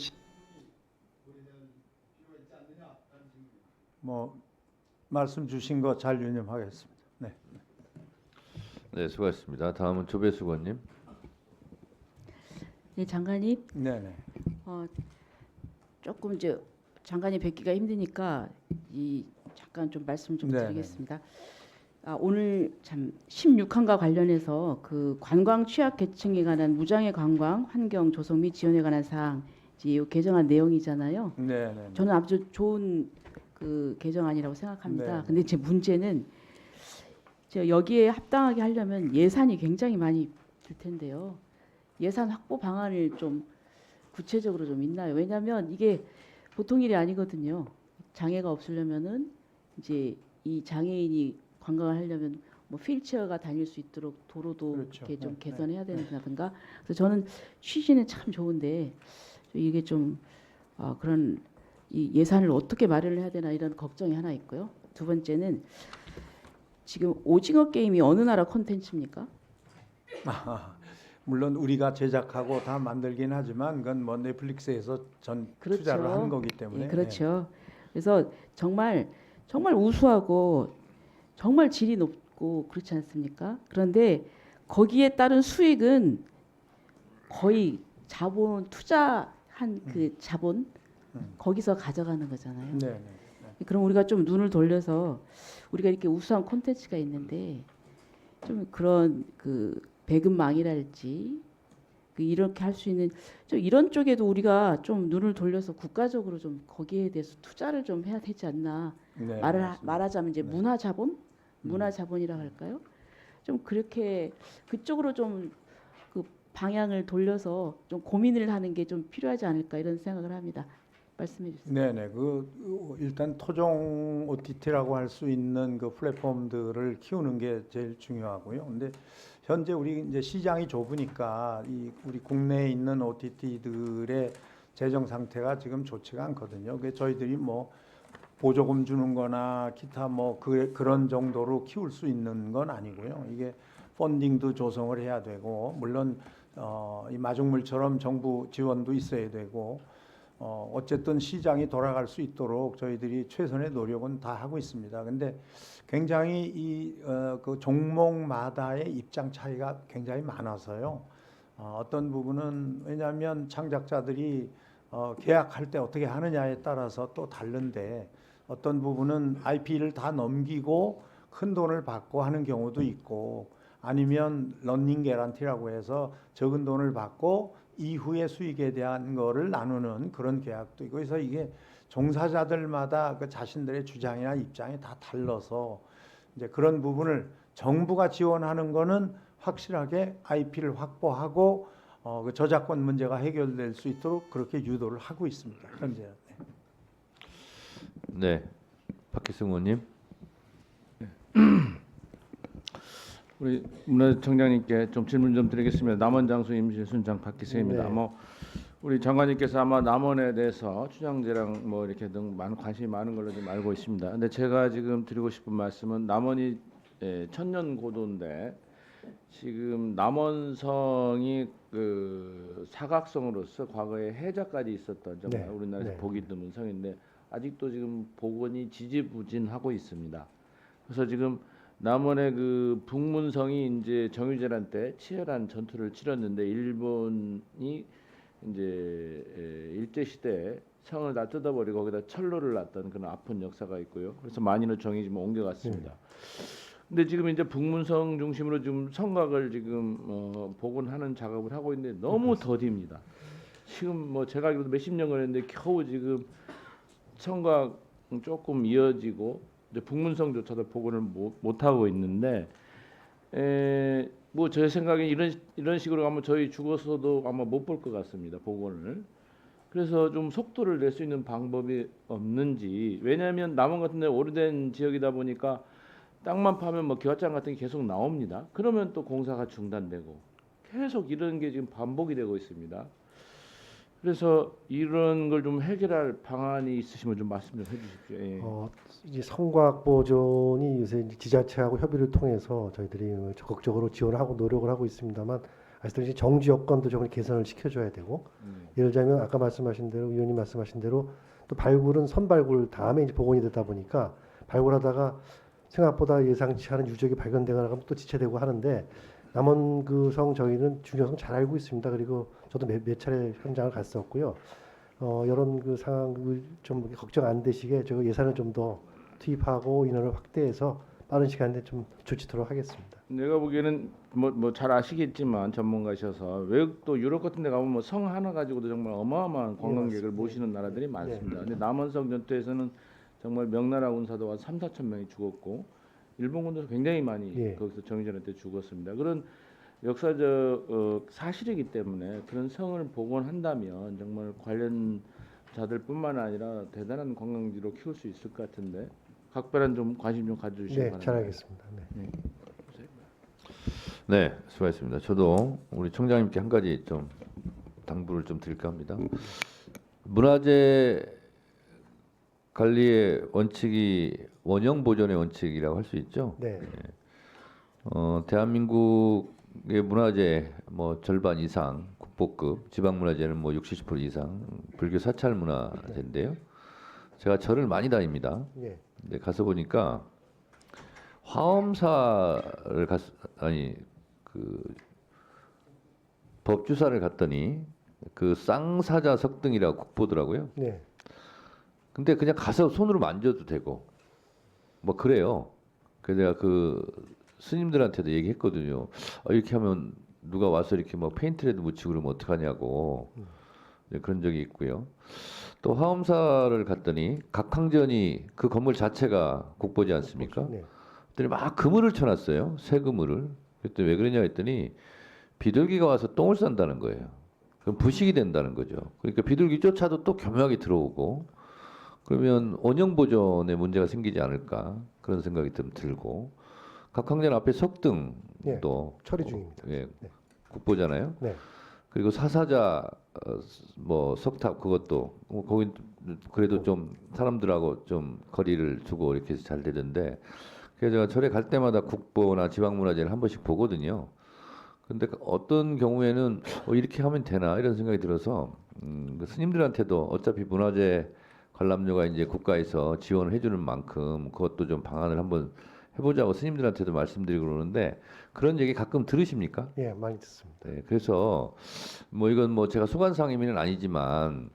뭐 말씀 주신 거 잘 유념하겠습니다. 네. 네, 수고하셨습니다. 다음은 조배수 의원님. 네, 장관님. 네네. 조금 이제 장관님 뵙기가 힘드니까 잠깐 좀 말씀 좀 네네. 드리겠습니다. 오늘 참 16항과 관련해서 그 관광 취약 계층에 관한 무장애 관광 환경 조성 및 지원에 관한 사항 이제 개정안 내용이잖아요. 네네. 저는 아주 좋은 그 개정안이라고 생각합니다. 네. 근데 제 문제는 여기에 합당하게 하려면 예산이 굉장히 많이 들 텐데요. 예산 확보 방안을 좀 구체적으로 좀 있나요? 왜냐하면 이게 보통 일이 아니거든요. 장애가 없으려면은 이제 이 장애인이 관광을 하려면 뭐 휠체어가 다닐 수 있도록 도로도 그렇죠. 이렇게 좀 네, 개선해야 된다든가. 그래서 저는 취지는 참 좋은데 이게 좀 그런 이 예산을 어떻게 마련을 해야 되나 이런 걱정이 하나 있고요. 두 번째는 지금 오징어 게임이 어느 나라 콘텐츠입니까? 물론 우리가 제작하고 다 만들긴 하지만 그건 뭐 넷플릭스에서 투자를 한 거기 때문에. 예, 그렇죠. 그래서 정말 우수하고 정말 질이 높고 그렇지 않습니까? 그런데 거기에 따른 수익은 거의 자본 투자한 그 자본 거기서 가져가는 거잖아요. 네. 그럼 우리가 좀 눈을 돌려서 우리가 이렇게 우수한 콘텐츠가 있는데 좀 그런 그 배급망이랄지 이렇게 할 수 있는 좀 이런 쪽에도 우리가 좀 눈을 돌려서 국가적으로 좀 거기에 대해서 투자를 좀 해야 되지 않나. 네, 말하자면 이제 문화자본, 문화자본이라고 할까요? 좀 그렇게 그쪽으로 좀 그 방향을 돌려서 좀 고민을 하는 게 좀 필요하지 않을까 이런 생각을 합니다. 말씀해 주세요. 네네. 일단 토종 OTT라고 할 수 있는 그 플랫폼들을 키우는 게 제일 중요하고요. 근데 현재 우리 이제 시장이 좁으니까 우리 국내에 있는 OTT들의 재정 상태가 지금 좋지가 않거든요. 그래서 저희들이 뭐 보조금 주는거나 기타 뭐 그런 정도로 키울 수 있는 건 아니고요. 이게 펀딩도 조성을 해야 되고 물론 이 마중물처럼 정부 지원도 있어야 되고. 어쨌든 시장이 돌아갈 수 있도록 저희들이 최선의 노력은 다 하고 있습니다. 근데 굉장히 그 종목마다의 입장 차이가 굉장히 많아서요. 어떤 부분은 왜냐하면 창작자들이 계약할 때 어떻게 하느냐에 따라서 또 다른데 어떤 부분은 IP를 다 넘기고 큰 돈을 받고 하는 경우도 있고 아니면 런닝 개런티라고 해서 적은 돈을 받고 이후의 수익에 대한 거를 나누는 그런 계약도 있고, 그래서 이게 종사자들마다 그 자신들의 주장이나 입장이 다 달라서 이제 그런 부분을 정부가 지원하는 거는 확실하게 IP를 확보하고 그 저작권 문제가 해결될 수 있도록 그렇게 유도를 하고 있습니다. 현재. 네, 박희승 의원님. 우리 문화청장님께 좀 질문 좀 드리겠습니다. 남원장수 임실순장 박기세입니다. 네. 뭐 우리 장관님께서 아마 남원에 대해서 춘향제랑 뭐 이렇게 등 많은 관심이 많은 걸로 좀 알고 있습니다. 근데 제가 지금 드리고 싶은 말씀은 남원이 천년 고도인데 지금 남원성이 그 사각성으로서 과거에 해자까지 있었던 정말 네. 우리나라에서 네. 보기 드문 성인데 아직도 지금 복원이 지지부진하고 있습니다. 그래서 지금 남원의 그 북문성이 이제 정유재란 때 치열한 전투를 치렀는데 일본이 이제 일제 시대에 성을 다 뜯어버리고 거기다 철로를 놨던 그런 아픈 역사가 있고요. 그래서 많이는 정이 지금 옮겨갔습니다. 근데 지금 이제 북문성 중심으로 지금 성곽을 지금 복원하는 작업을 하고 있는데 너무 더딥니다. 지금 뭐 제가 알기로도 몇십 년 걸렸는데 겨우 지금 성곽 조금 이어지고 이제 북문성조차도 복원을 못 하고 있는데 뭐 제 생각에 이런 식으로 가면 저희 죽어서도 아마 못 볼 것 같습니다. 복원을. 그래서 좀 속도를 낼 수 있는 방법이 없는지. 왜냐하면 남원 같은 데 오래된 지역이다 보니까 땅만 파면 뭐 기와장 같은 게 계속 나옵니다. 그러면 또 공사가 중단되고 계속 이런 게 지금 반복이 되고 있습니다. 그래서 이런 걸 좀 해결할 방안이 있으시면 좀 말씀 좀 해주십시오. 예. 이제 성곽 보존이 요새 이제 지자체하고 협의를 통해서 저희들이 적극적으로 지원하고 노력을 하고 있습니다만 아시다시피 정지 여건도 좀 개선을 시켜줘야 되고 예를 들자면 아까 말씀하신 대로 위원님 말씀하신 대로 또 발굴은 선발굴 다음에 이제 복원이 되다 보니까 발굴하다가 생각보다 예상치 않은 유적이 발견되거나 하면 또 지체되고 하는데 남원 그 성 저희는 중요성 잘 알고 있습니다. 그리고 저도 몇 차례 현장을 갔었고요. 이런 그 상황 좀 걱정 안 되시게 제가 예산을 좀 더 투입하고 인원을 확대해서 빠른 시간에 좀 조치토록 하겠습니다. 내가 보기에는 뭐 잘 아시겠지만 전문가셔서 외국도 유럽 같은 데 가면 뭐 성 하나 가지고도 정말 어마어마한 관광객을 모시는 나라들이 많습니다. 근데 남원성 전투에서는 정말 명나라 군사도 한 3-4천 명이 죽었고 일본 군도 굉장히 많이 거기서 정유전한테 죽었습니다. 그런 역사적 사실이기 때문에 그런 성을 복원한다면 정말 관련자들뿐만 아니라 대단한 관광지로 키울 수 있을 것 같은데 각별한 좀 관심 좀 가져주시기 바랍니다. 잘 알겠습니다. 네, 수고하셨습니다. 저도 우리 청장님께 한 가지 좀 당부를 좀 드릴까 합니다. 문화재 관리의 원칙이 원형 보존의 원칙이라고 할 수 있죠. 네. 대한민국의 문화재 뭐 절반 이상 국보급, 지방 문화재는 뭐 60% 이상 불교 사찰 문화재인데요. 제가 절을 많이 다닙니다. 근데 가서 보니까 화엄사를 그 법주사를 갔더니 그 쌍사자 석등이라고 국보더라고요. 네. 근데 그냥 가서 손으로 만져도 되고 뭐 그래요. 그래서 내가 그 스님들한테도 얘기했거든요. 이렇게 하면 누가 와서 이렇게 뭐 페인트라도 묻히고 그러면 어떡하냐고. 네, 그런 적이 있고요. 또 화엄사를 갔더니 각황전이 그 건물 자체가 국보지 않습니까? 그랬더니 막 그물을 쳐놨어요. 새 그물을. 그랬더니 왜 그러냐 했더니 비둘기가 와서 똥을 싼다는 거예요. 그럼 부식이 된다는 거죠. 그러니까 비둘기조차도 또 교묘하게 들어오고 그러면 원형 보존에 문제가 생기지 않을까 그런 생각이 좀 들고 각황전 앞에 석등도 처리 중입니다. 국보잖아요. 그리고 사사자 뭐 석탑 그것도 거기 그래도 좀 사람들하고 좀 거리를 두고 이렇게 해서 잘 되던데 그래서 제가 절에 갈 때마다 국보나 지방문화재를 한 번씩 보거든요. 근데 어떤 경우에는 이렇게 하면 되나 이런 생각이 들어서 그 스님들한테도 어차피 문화재 관람료가 이제 국가에서 지원을 해주는 만큼 그것도 좀 방안을 한번 해보자고 스님들한테도 말씀드리고 그러는데 그런 얘기 가끔 들으십니까? 예, 많이 듣습니다. 네, 그래서 뭐 이건 뭐 제가 소관상임위는 아니지만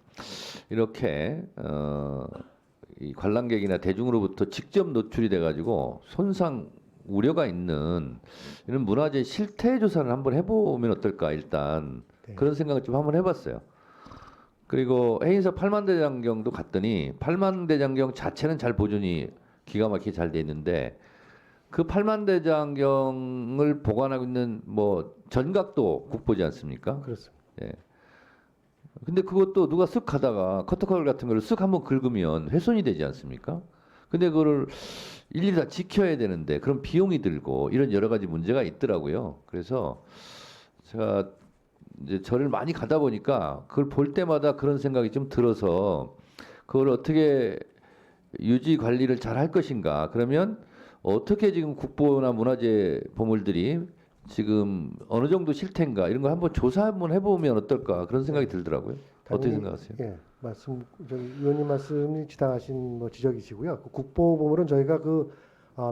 이렇게 이 관람객이나 대중으로부터 직접 노출이 돼가지고 손상 우려가 있는 이런 문화재 실태 조사를 한번 해보면 어떨까 일단 그런 생각을 좀 한번 해봤어요. 그리고 해인사 8만 대장경도 갔더니 8만 대장경 자체는 잘 보존이 기가 막히게 잘 돼 있는데 그 8만 대장경을 보관하고 있는 뭐 전각도 국보지 않습니까? 그렇습니다. 예. 근데 그것도 누가 쓱 하다가 커터칼 같은 거를 쓱 한번 긁으면 훼손이 되지 않습니까? 근데 그거를 일일이 다 지켜야 되는데 그런 비용이 들고 이런 여러 가지 문제가 있더라고요. 그래서 제가 이제 절을 많이 가다 보니까 그걸 볼 때마다 그런 생각이 좀 들어서 그걸 어떻게 유지 관리를 잘 할 것인가. 그러면 어떻게 지금 국보나 문화재 보물들이 지금 어느 정도 실태인가 이런 걸 한번 조사 한번 해보면 어떨까 그런 생각이 들더라고요. 어떻게 생각하세요? 예, 의원님 말씀이 지당하신 뭐 지적이시고요. 그 국보 보물은 저희가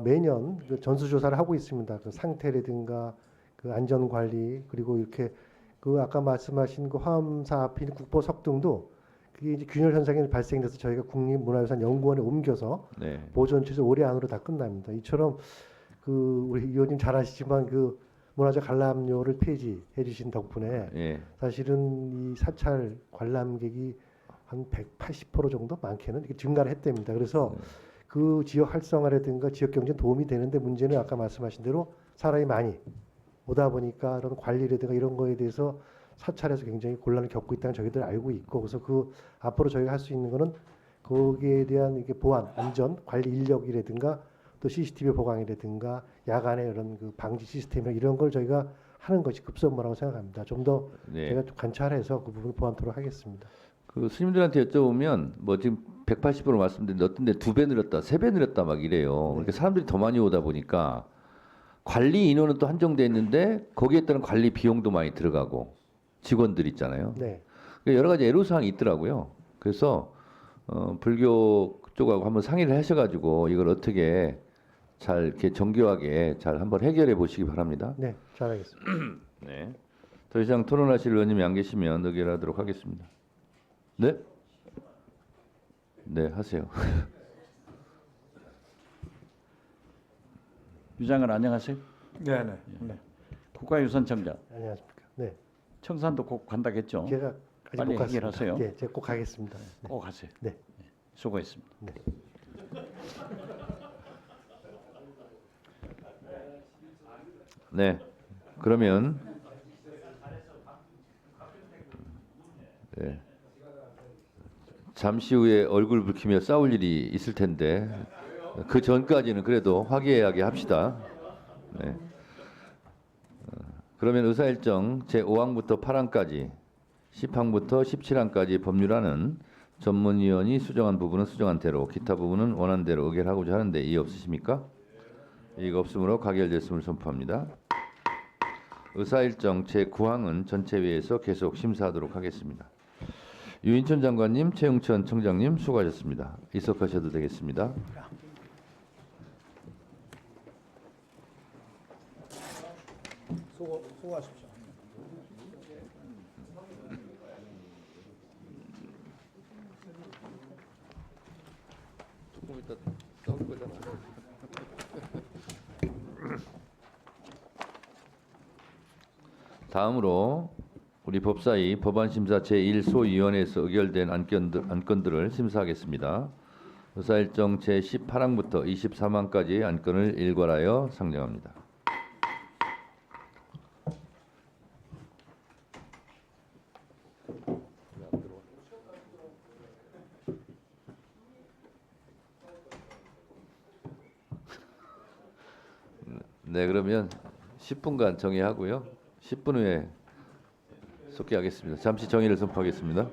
매년 그 전수조사를 하고 있습니다. 그 상태라든가 그 안전 관리 그리고 이렇게 그 아까 말씀하신 그 화엄사 앞에 있는 국보 석등도 그게 이제 균열 현상이 발생돼서 저희가 국립문화유산 연구원에 옮겨서 보존 취소 올해 안으로 다 끝납니다. 이처럼 그 우리 의원님 잘 아시지만 그 문화재 관람료를 폐지해 주신 덕분에 사실은 이 사찰 관람객이 한 180% 정도 많게는 이렇게 증가를 했답니다. 그래서 그 지역 활성화라든가 지역 경제에 도움이 되는데 문제는 아까 말씀하신 대로 사람이 많이 오다 보니까 이런 관리라든가 이런 거에 대해서 사찰에서 굉장히 곤란을 겪고 있다는 저희들 알고 있고 그래서 그 앞으로 저희가 할 수 있는 거는 거기에 대한 이게 보안, 안전, 관리 인력이라든가 또 CCTV 보강이라든가 야간에 이런 그 방지 시스템 이런 걸 저희가 하는 것이 급선무라고 생각합니다. 좀 더 제가 좀 관찰해서 그 부분을 보완토록 하겠습니다. 그 스님들한테 여쭤보면 뭐 지금 180% 말씀드렸는데 어떤 데 2배 늘었다, 3배 늘었다 막 이래요. 그러니까 사람들이 더 많이 오다 보니까 관리 인원은 또 한정돼 있는데 거기에 따른 관리 비용도 많이 들어가고 직원들 있잖아요. 네. 그러니까 여러 가지 애로사항이 있더라고요. 그래서 불교 쪽하고 한번 상의를 하셔가지고 이걸 어떻게 잘 이렇게 정교하게 잘 한번 해결해 보시기 바랍니다. 네, 잘하겠습니다. 네. 더 이상 토론하실 의원님이 안 계시면 의결하도록 하겠습니다. 네? 네, 하세요. 유장관 안녕하세요. 네네. 국가유산청장. 안녕하십니까. 네. 청산도 꼭 간다겠죠. 제가 아직 빨리 못 갔습니다. 해결하세요. 예, 제가 꼭 가겠습니다. 네. 꼭 하세요. 네. 수고했습니다. 네. 네. 그러면 네. 잠시 후에 얼굴 붉히며 싸울 일이 있을 텐데 그 전까지는 그래도 화기애애하게 합시다. 네. 그러면 의사일정 제5항부터 8항까지 10항부터 17항까지 법률안은 전문위원이 수정한 부분은 수정한 대로 기타 부분은 원한 대로 의결하고자 하는데 이의 없으십니까? 이의가 없으므로 가결됐음을 선포합니다. 의사일정 제9항은 전체회의에서 계속 심사하도록 하겠습니다. 유인천 장관님, 최영천 청장님 수고하셨습니다. 이석하셔도 되겠습니다. 수고하십시오. 조금 이따 싸울 거잖아. 다음으로 우리 법사위 법안심사 제1소위원회에서 의결된 안건들을 심사하겠습니다. 의사일정 제18항부터 23항까지 안건을 일괄하여 상정합니다. 네, 그러면 10분간 정의하고요. 10분 후에 속개하겠습니다. 잠시 정의를 선포하겠습니다.